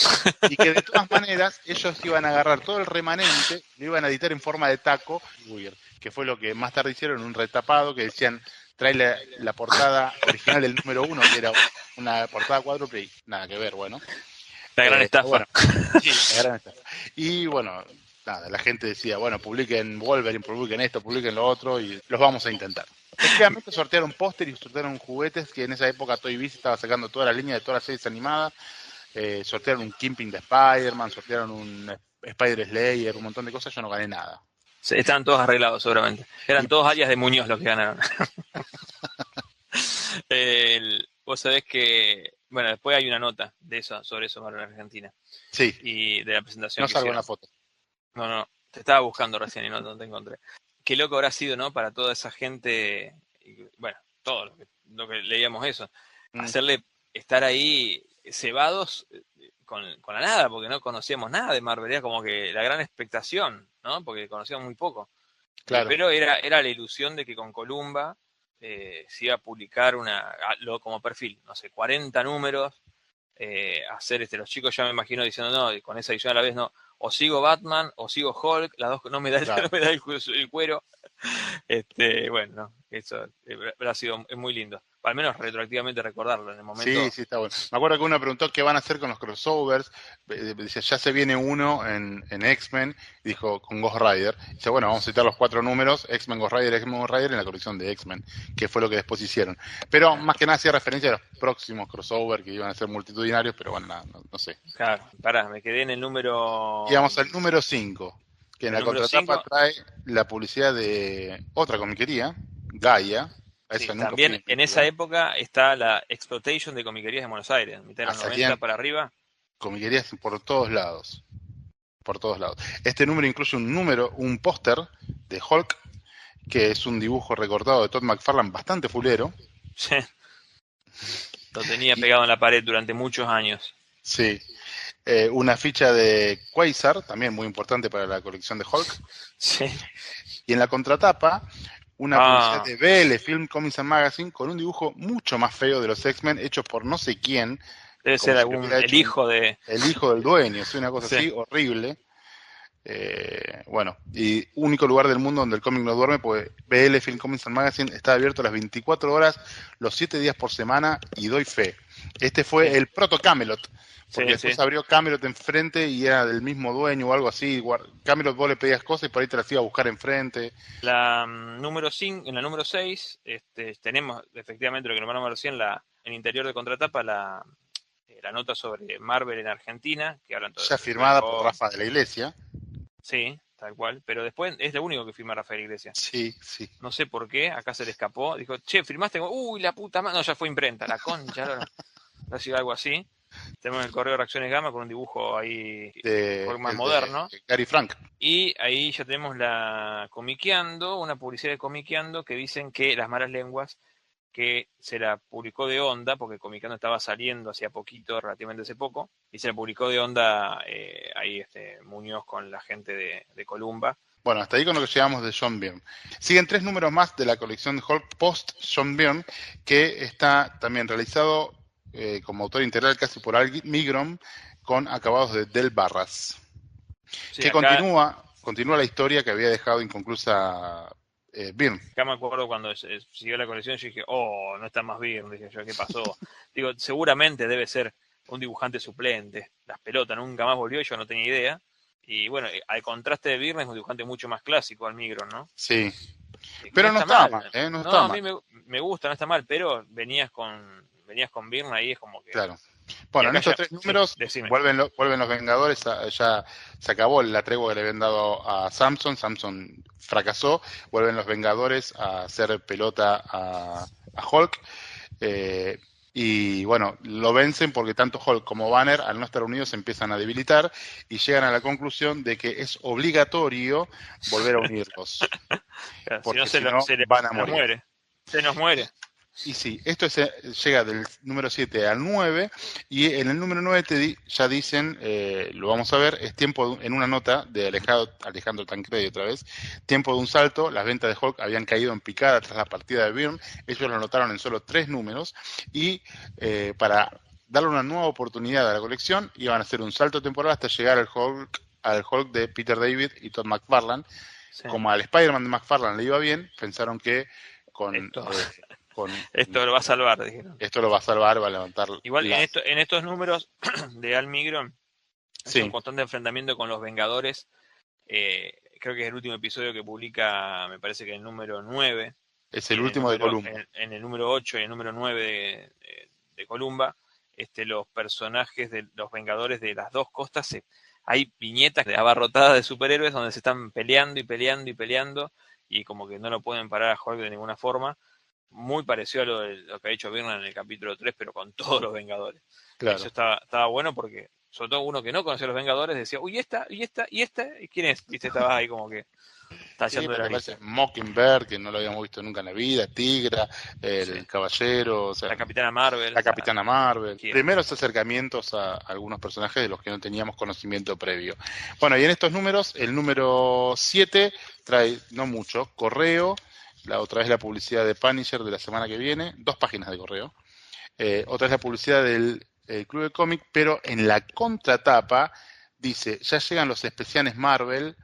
y que de todas maneras ellos iban a agarrar todo el remanente, lo iban a editar en forma de taco, que fue lo que más tarde hicieron, un retapado, que decían, trae la portada original del número 1, que era una portada cuádruple, y nada que ver, bueno. La gran estafa. Bueno, sí, la gran estafa. Y bueno, nada, la gente decía, bueno, publiquen Wolverine, publiquen esto, publiquen lo otro, y los vamos a intentar. Efectivamente sortearon póster y sortearon juguetes, que en esa época Toy Biz estaba sacando toda la línea de todas las series animadas. Sortearon un Kingpin de Spider-Man, sortearon un Spider-Slayer, un montón de cosas. Yo no gané nada. Sí, estaban todos arreglados seguramente. Eran todos alias de Muñoz los que ganaron. Vos sabés que, bueno, después hay una nota de eso, sobre eso en Argentina. Sí. Y de la presentación. No salgo en la foto. No, te estaba buscando recién y no te encontré. Qué loco habrá sido, ¿no? Para toda esa gente, bueno, todo lo que leíamos eso, hacerle estar ahí cebados con la nada, porque no conocíamos nada de Marvel, era como que la gran expectación, ¿no? Porque conocíamos muy poco. Claro. Pero era la ilusión de que con Columba se iba a publicar como perfil, no sé, 40 números, hacer los chicos ya me imagino diciendo, no, con esa edición a la vez no, o sigo Batman o sigo Hulk, las dos no me da, claro. No me da el cuero. Bueno, no, eso ha sido muy lindo. Al menos retroactivamente recordarlo en el momento. Sí, está bueno. Me acuerdo que uno preguntó qué van a hacer con los crossovers. Dice, ya se viene uno en X-Men, y dijo, con Ghost Rider. Dice, bueno, vamos a citar los 4 números, X-Men Ghost Rider, X-Men Ghost Rider, en la colección de X-Men, que fue lo que después hicieron. Pero más que nada hacía referencia a los próximos crossovers que iban a ser multitudinarios, pero bueno, no sé. Claro, pará, me quedé en el número... Íbamos al número 5, que en la contratapa trae la publicidad de otra comiquería, Gaia. Sí, también en esa época está la exploitation de comiquerías de Buenos Aires, mitad de los 90 para arriba. Comiquerías por todos lados. Por todos lados. Este número incluye un póster de Hulk, que es un dibujo recortado de Todd McFarlane bastante fulero. Sí. Lo tenía pegado en la pared durante muchos años. Sí. Una ficha de Quasar, también muy importante para la colección de Hulk. Sí. Y en la contratapa, una publicidad de BL Film Comics and Magazine con un dibujo mucho más feo de los X-Men, hechos por no sé quién. Debe ser el hijo de... El hijo del dueño, es una cosa así horrible. Bueno, y único lugar del mundo donde el cómic no duerme, pues BL Film Comics and Magazine está abierto las 24 horas, los 7 días por semana, y doy fe. Este fue el proto Camelot, porque después abrió Camelot enfrente y era del mismo dueño o algo así. Camelot vos le pedías cosas y por ahí te las iba a buscar enfrente. En la número 6 tenemos efectivamente lo que nombramos recién, en interior de contratapa, la nota sobre Marvel en Argentina, que hablan todo. Ya firmada por Rafa de la Iglesia. Sí, tal cual, pero después es lo único que firma Rafael Iglesias. Sí. No sé por qué, acá se le escapó, dijo, che, firmaste, uy, la puta madre, no, ya fue imprenta, la concha, no ha sido algo así. Tenemos el correo de Reacciones Gamma con un dibujo ahí más moderno. De Gary Frank. Y ahí ya tenemos una publicidad de Comiqueando que dicen que Las Malas Lenguas, que se la publicó de Onda, porque Comiqueando estaba saliendo hacía poquito, relativamente hace poco, y se la publicó de Onda ahí Muñoz con la gente de Columba, Bueno, hasta ahí con lo que llegamos de John Byrne. Siguen 3 números más de la colección de Hulk post John Byrne, que está también realizado como autor integral casi por Al Milgrom, con acabados de Del Barras. Sí, Que acá, continúa la historia que había dejado inconclusa Byrne. acá me acuerdo cuando siguió la colección, yo dije, oh, no está más bien, dije yo, ¿qué pasó? Digo, seguramente debe ser un dibujante suplente. Las pelotas nunca más volvió, yo no tenía idea. Y bueno, al contraste de Byrne es un dibujante mucho más clásico, Almigron, ¿no? Sí, Que pero no está mal, no No, está a mí mal. me gusta, no está mal, pero venías con Byrne ahí, es como que... Claro. Y Bueno, en acá estos ya, 3 sí, números decime. vuelven los Vengadores, ya se acabó la tregua que le habían dado a Samson fracasó, vuelven los Vengadores a hacer pelota a Hulk, eh, y bueno, lo vencen porque tanto Hulk como Banner, al no estar unidos, se empiezan a debilitar y llegan a la conclusión de que es obligatorio volver a unirlos, Si no, porque si no van a se nos morir. muere. Se nos muere. Y sí, esto llega del número 7 al 9, y en el número 9 ya dicen, lo vamos a ver, es tiempo, en una nota de Alejandro Tancredi otra vez, tiempo de un salto, las ventas de Hulk habían caído en picada tras la partida de Byrne, ellos lo notaron en solo 3 números, y para darle una nueva oportunidad a la colección, iban a hacer un salto temporal hasta llegar al Hulk de Peter David y Todd McFarlane. Sí. Como al Spider-Man de McFarlane le iba bien, pensaron que con Esto lo va a salvar, dijeron. esto lo va a salvar, va a levantar. Igual en estos números de Al Milgrom es un Sí, constante enfrentamiento con los Vengadores. Creo que es el último episodio que publica, me parece que el número 9. es Y el último de Columbo. en el número 8 y el número 9 de Columba, los personajes de los Vengadores de las dos costas, hay viñetas abarrotadas de superhéroes donde se están peleando y peleando y peleando, y como que no lo pueden parar a Hulk de ninguna forma. Muy parecido a lo que ha hecho Byrne en el capítulo 3, pero con todos los Vengadores. Claro. Eso estaba bueno porque, sobre todo uno que no conocía a los Vengadores, decía, uy, esta, ¿y quién es? Viste, estabas ahí como que tallando de la lista. Mockingbird, que no lo habíamos visto nunca en la vida, Tigra, el Sí. Caballero, o sea, La Capitana Marvel. la Capitana Marvel. ¿Quién? Primeros acercamientos a algunos personajes de los que no teníamos conocimiento previo. Bueno, y en estos números, el número 7 trae, no mucho, correo, otra vez la publicidad de Punisher de la semana que viene, 2 páginas de correo. Otra vez la publicidad del Club de Cómic, pero en la contratapa dice, ya llegan los especiales Marvel,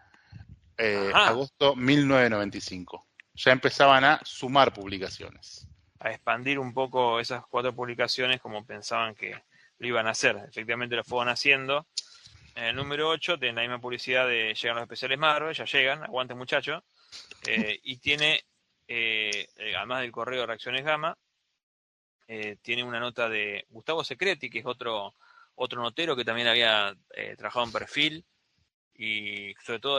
agosto 1995. Ya empezaban a sumar publicaciones. A expandir un poco esas 4 publicaciones como pensaban que lo iban a hacer. Efectivamente lo fueron haciendo. En el número 8 tiene la misma publicidad de llegan los especiales Marvel, ya llegan, aguante muchacho. Y tiene, además del correo de Reacciones Gamma, tiene una nota de Gustavo Secreti, que es otro notero que también había trabajado en perfil y sobre todo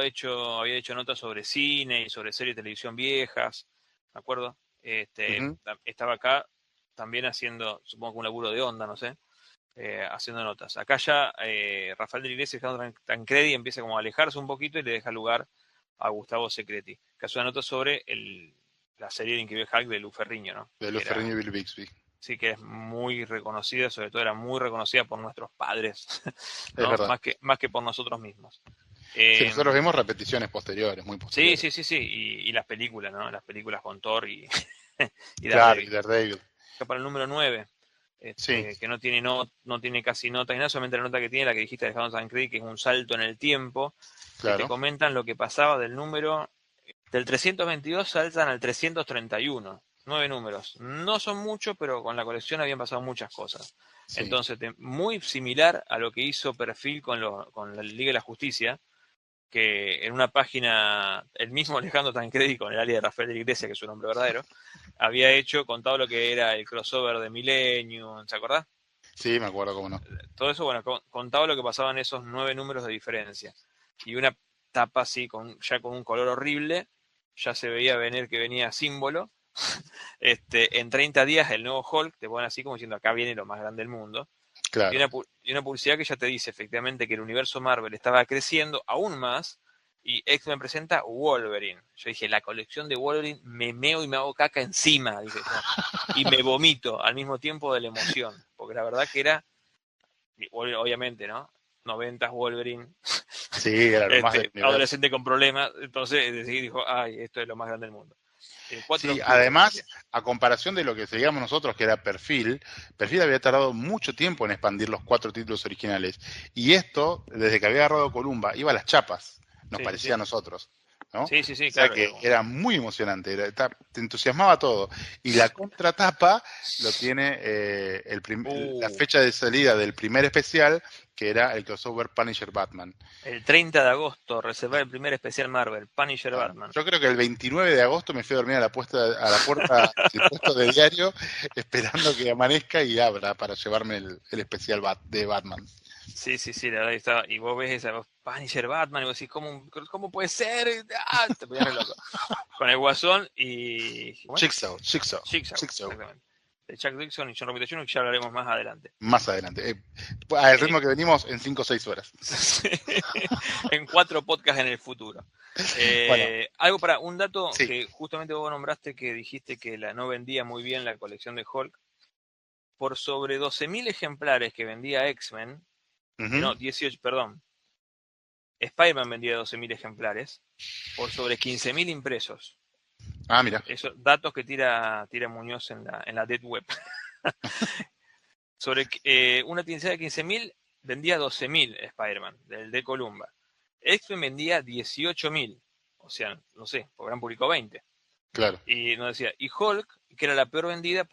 había hecho notas sobre cine y sobre series de televisión viejas, ¿me acuerdo? Estaba acá también haciendo, supongo que un laburo de onda, no sé, haciendo notas. Acá ya Rafael de la Iglesia y Alejandro Tancredi empieza como a alejarse un poquito y le deja lugar a Gustavo Secreti, que hace una nota sobre la serie de Increíble Hulk de Lou Ferrigno, ¿no? De Lou Ferrigno y Bill Bixby. Sí, que es muy reconocida, sobre todo era muy reconocida por nuestros padres, ¿no? Es verdad. Más que por nosotros mismos. Sí, nosotros vimos repeticiones posteriores, muy posteriores. Sí. Y las películas, ¿no? Las películas con Thor y Claro, y Daredevil. Para el número 9, Sí. que no tiene casi notas ni nada, solamente la nota que tiene, la que dijiste de Alejandro Tancredi, que es un salto en el tiempo, Claro. que te comentan lo que pasaba del 322 saltan al 331. 9 números. No son muchos, pero con la colección habían pasado muchas cosas. Sí. Entonces, muy similar a lo que hizo Perfil con la Liga de la Justicia, que en una página, el mismo Alejandro Tancredi, con el alias de Rafael de la Iglesia, que es su nombre verdadero, había contado lo que era el crossover de Millennium, ¿se acordás? Sí, me acuerdo, cómo no. Todo eso, bueno, contaba lo que pasaba en esos 9 números de diferencia. Y una tapa así, ya con un color horrible, ya se veía venir que venía símbolo. En 30 días el nuevo Hulk, te ponen así como diciendo acá viene lo más grande del mundo. Claro. Y una publicidad que ya te dice efectivamente que el universo Marvel estaba creciendo aún más y X-Men presenta Wolverine. Yo dije, la colección de Wolverine, me meo y me hago caca encima, dije yo, y me vomito al mismo tiempo de la emoción, porque la verdad que era, obviamente, ¿no? 90s Wolverine, Sí, era lo más del universo. adolescente con problemas, entonces dijo, ay, esto es lo más grande del mundo. 4 de Sí, octubre además, sería. a comparación de lo que seguíamos nosotros, que era Perfil había tardado mucho tiempo en expandir los 4 títulos originales. Y esto, desde que había agarrado Columba, iba a las chapas, nos Sí, sí, parecía a sí. nosotros, ¿no? Sí, sí, O sí, sea claro. que era muy emocionante, te entusiasmaba todo. Y la contratapa lo tiene la Uh, fecha de salida del primer especial, que era el crossover Punisher Batman. el 30 de agosto, reservar el primer especial Marvel, Punisher Bueno, Batman. yo creo que el 29 de agosto me fui a dormir a la puerta del puesto de diario, esperando que amanezca y abra para llevarme el especial de Batman. Sí, sí, sí, la verdad que estaba. Y vos ves esa Punisher Batman y vos decís, ¿cómo puede ser? Te ponías re loco. Con el Guasón y. ¿Cómo es? Jigsaw. Exactamente. De Chuck Dixon y John Romita Jr., que ya hablaremos más adelante. Más adelante. Al ritmo En, que venimos, en 5 o 6 horas. en 4 podcasts en el futuro. Bueno, Un dato sí. que justamente vos nombraste, que dijiste que no vendía muy bien la colección de Hulk. Por sobre 12.000 ejemplares que vendía X-Men, Uh-huh. 18, perdón, Spider-Man vendía 12.000 ejemplares, por sobre 15.000 impresos. Ah, mira. Esos datos que tira Muñoz en la Dead Web. Sobre una tiracía de 15.000, vendía 12.000 Spider-Man, del de Columba. X-Men vendía 18.000, o sea, no sé, porque habrán publicado 20. Claro. Y nos decía, y Hulk, que era la peor vendida,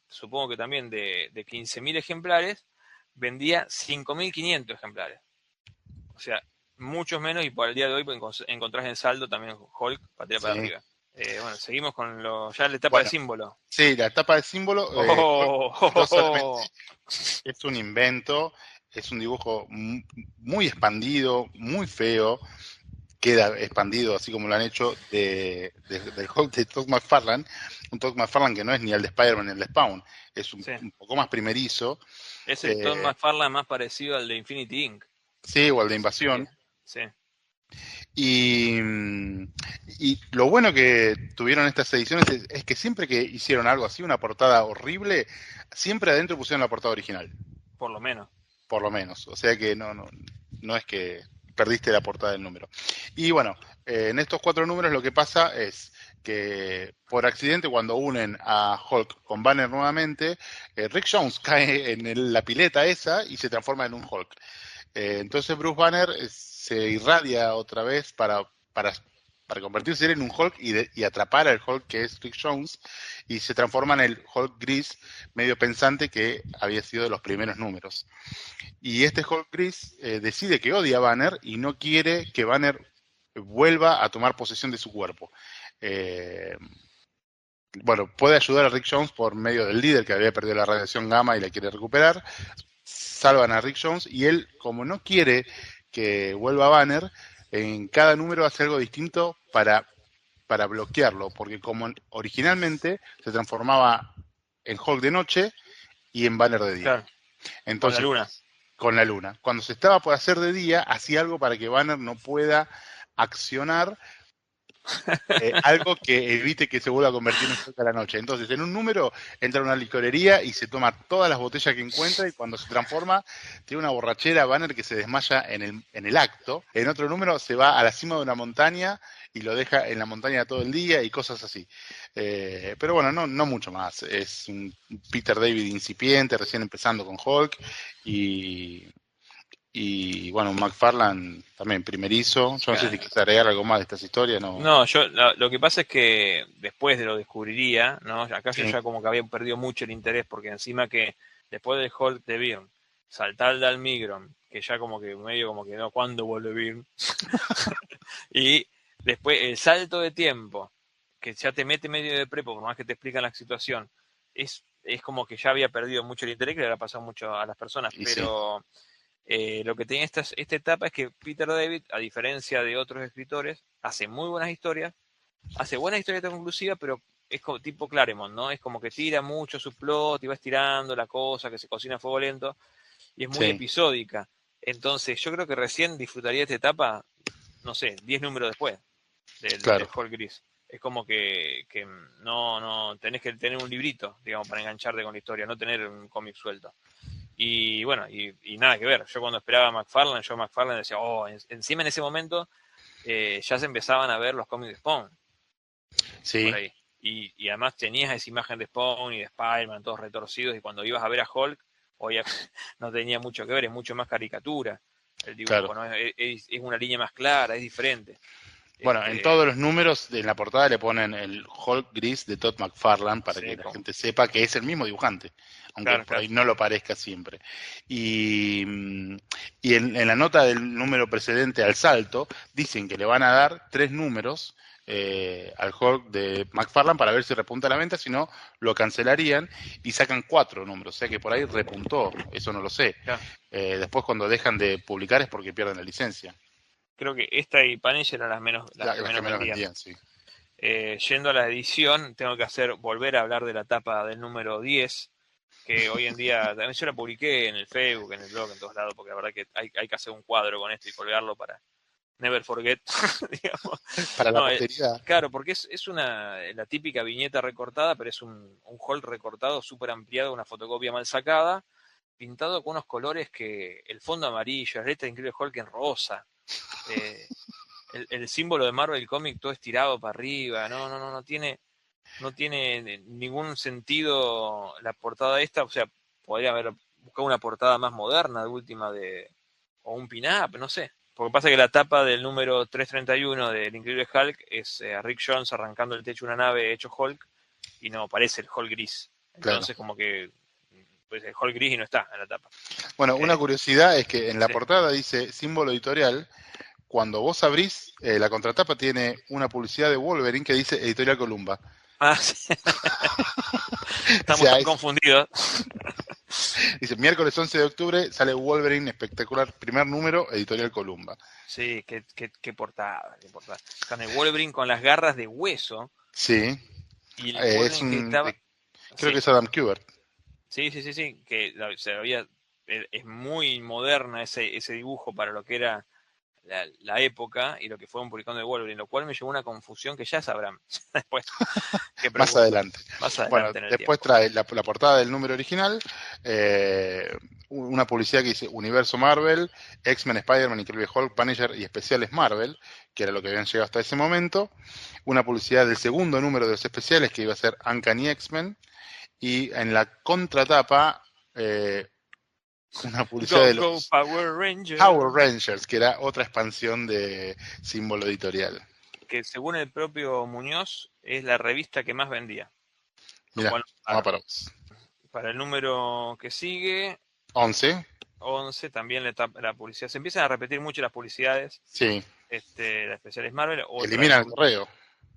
supongo que también de 15.000 ejemplares, vendía 5.500 ejemplares. O sea, muchos menos, y por el día de hoy encontrás en saldo también Hulk para tirar para Sí. arriba. Bueno, seguimos con ya la etapa de Bueno, símbolo. sí, la tapa de símbolo no solamente es un invento, es un dibujo muy expandido, muy feo, queda expandido así como lo han hecho del Hulk de Todd McFarlane, un Todd McFarlane que no es ni el de Spider-Man ni el de Spawn, es un Sí. poco más primerizo. Es el Todd McFarlane más parecido al de Infinity Inc. Sí, o el de Si se Invasión. quiere. Sí. Y lo bueno que tuvieron estas ediciones es que siempre que hicieron algo así, una portada horrible, siempre adentro pusieron la portada original. Por lo menos. Por lo menos. O sea que no es que perdiste la portada del número. Y bueno, en estos 4 números lo que pasa es que por accidente cuando unen a Hulk con Banner nuevamente, Rick Jones cae en la pileta esa y se transforma en un Hulk. Entonces Bruce Banner se irradia otra vez para convertirse en un Hulk y atrapar al Hulk que es Rick Jones y se transforma en el Hulk gris medio pensante que había sido de los primeros números. Y este Hulk gris decide que odia a Banner y no quiere que Banner vuelva a tomar posesión de su cuerpo. Bueno, puede ayudar a Rick Jones por medio del líder que había perdido la radiación gamma y la quiere recuperar. Salvan a Rick Jones y él, como no quiere que vuelva Banner, en cada número hace algo distinto para bloquearlo, porque como originalmente se transformaba en Hulk de noche y en Banner de día. Claro. Con la Entonces, luna. con la luna. Cuando se estaba por hacer de día, hacía algo para que Banner no pueda accionar algo que evite que se vuelva a convertir en Hulk a la noche. Entonces, en un número entra a una licorería y se toma todas las botellas que encuentra y cuando se transforma tiene una borrachera Banner que se desmaya en el acto. En otro número se va a la cima de una montaña y lo deja en la montaña todo el día y cosas así. Pero bueno, no mucho más. Es un Peter David incipiente, recién empezando con Hulk y bueno, McFarlane también primerizo. Yo no sé si quieres agregar algo más de estas historias, ¿no? No, lo que pasa es que después de lo descubriría, ¿no? Acá yo Sí. ya como que había perdido mucho el interés, porque encima que después del Hulk de Byrne, saltar al Migron, que ya como que medio como que no, ¿cuándo vuelve Byrne? Y después el salto de tiempo, que ya te mete medio de prepo, por más que te explican la situación, es como que ya había perdido mucho el interés, que le ha pasado mucho a las personas, Y pero lo que tiene esta etapa es que Peter David, a diferencia de otros escritores, hace muy buenas historias, hace buenas historias conclusivas, pero es como tipo Claremont, ¿no? Es como que tira mucho su plot y va estirando la cosa, que se cocina a fuego lento, y es muy sí, episódica. Entonces, yo creo que recién disfrutaría esta etapa, no sé, 10 números después del claro. Hulk gris. Es como que no tenés que tener un librito, digamos, para engancharte con la historia, no tener un cómic suelto. Y bueno, y nada que ver. Yo cuando esperaba a McFarlane decía, encima en ese momento ya se empezaban a ver los cómics de Spawn. Sí. Por ahí. Y además tenías esa imagen de Spawn y de Spider-Man, todos retorcidos, y cuando ibas a ver a Hulk, no tenía mucho que ver, es mucho más caricatura el dibujo, Claro. ¿no? Es una línea más clara, es diferente. Bueno, en todos los números, en la portada le ponen el Hulk gris de Todd McFarlane para que la gente sepa que es el mismo dibujante, aunque por ahí no lo parezca siempre. Y en la nota del número precedente al salto, dicen que le van a dar 3 números al Hulk de McFarlane para ver si repunta la venta, si no, lo cancelarían y sacan 4 números, o sea que por ahí repuntó, eso no lo sé. Claro. Después cuando dejan de publicar es porque pierden la licencia. Creo que esta y Punisher eran las que menos vendían. Sí. Yendo a la edición, tengo que volver a hablar de la tapa del número 10, que hoy en día, también yo la publiqué en el Facebook, en el blog, en todos lados, porque la verdad que hay que hacer un cuadro con esto y colgarlo para never forget, digamos. Para la posteridad. Claro, porque es la típica viñeta recortada, pero es un Hulk recortado, súper ampliado, una fotocopia mal sacada, pintado con unos colores que el fondo amarillo, la letra increíble Hulk en rosa. El símbolo de Marvel Comics todo estirado para arriba, no tiene ningún sentido la portada esta, o sea, podría haber buscado una portada más moderna de última o un pin-up, no sé. Porque pasa que la tapa del número 331 del Increíble Hulk es a Rick Jones arrancando el techo de una nave hecho Hulk y no parece el Hulk gris. Entonces como que pues el Hulk gris y no está en la tapa. Bueno, una curiosidad es que en la portada dice símbolo editorial. Cuando vos abrís, la contratapa tiene una publicidad de Wolverine que dice Editorial Columba. Sí. Estamos tan confundidos. Dice, miércoles 11 de octubre sale Wolverine, espectacular, primer número, Editorial Columba. Sí, qué portada. Con el Wolverine con las garras de hueso. Sí. Y el creo que es Adam Kubert. Sí, que es muy moderna ese dibujo para lo que era la época y lo que fue un publicón de Wolverine, lo cual me llevó a una confusión que ya sabrán después. Más adelante. Bueno, después trae la portada del número original, una publicidad que dice Universo Marvel, X-Men, Spider-Man, Increíble Hulk, Punisher y especiales Marvel, que era lo que habían llegado hasta ese momento. Una publicidad del segundo número de los especiales que iba a ser Uncanny X-Men. Y en la contratapa, una publicidad de los Power Rangers, que era otra expansión de símbolo editorial. Que según el propio Muñoz, es la revista que más vendía. Mira, vamos para vos. Para el número que sigue, 11 también la publicidad. Se empiezan a repetir mucho las publicidades. Sí. Las especiales Marvel. Eliminan el correo.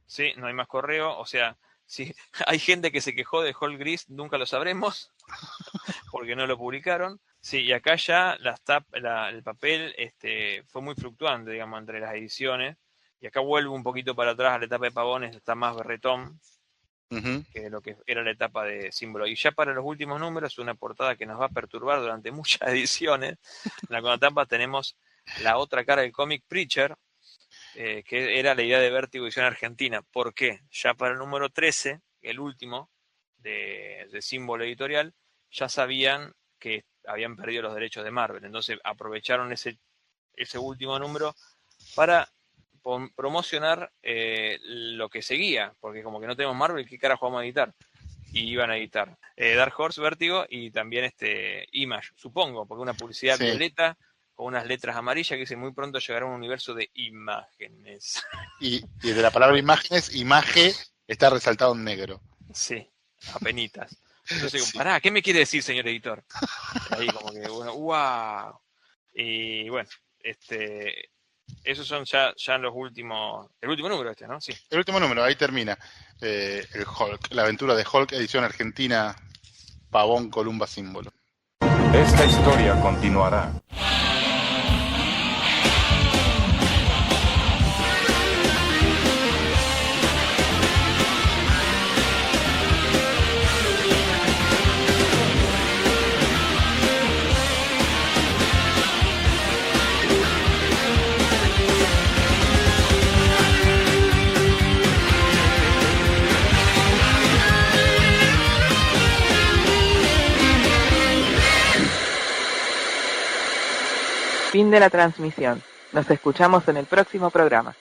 Sí, no hay más correo. O sea, si hay gente que se quejó de Hulk gris, nunca lo sabremos, porque no lo publicaron. Sí, y acá ya el papel fue muy fluctuante, digamos, entre las ediciones. Y acá vuelvo un poquito para atrás a la etapa de Pavones, está más berretón que lo que era la etapa de símbolo. Y ya para los últimos números, una portada que nos va a perturbar durante muchas ediciones. En la contratapa tenemos la otra cara del cómic Preacher, que era la idea de Vértigo Edición Argentina. ¿Por qué? Ya para el número 13, el último de símbolo editorial, ya sabían que habían perdido los derechos de Marvel. Entonces aprovecharon ese último número para promocionar lo que seguía, porque como que no tenemos Marvel, ¿qué carajo vamos a editar? Y iban a editar Dark Horse, Vértigo y también Image, supongo, porque una publicidad violeta con unas letras amarillas que dice muy pronto llegará un universo de imágenes. Y de la palabra imágenes, imagen está resaltado en negro. Sí, apenitas. Entonces digo, pará, ¿qué me quiere decir, señor editor? Ahí como que, bueno, wow. Y bueno, esos son ya los últimos, el último número ¿no? Sí. El último número, ahí termina el Hulk, la aventura de Hulk, edición argentina, Pavón, Columba, símbolo. Esta historia continuará. Fin de la transmisión. Nos escuchamos en el próximo programa.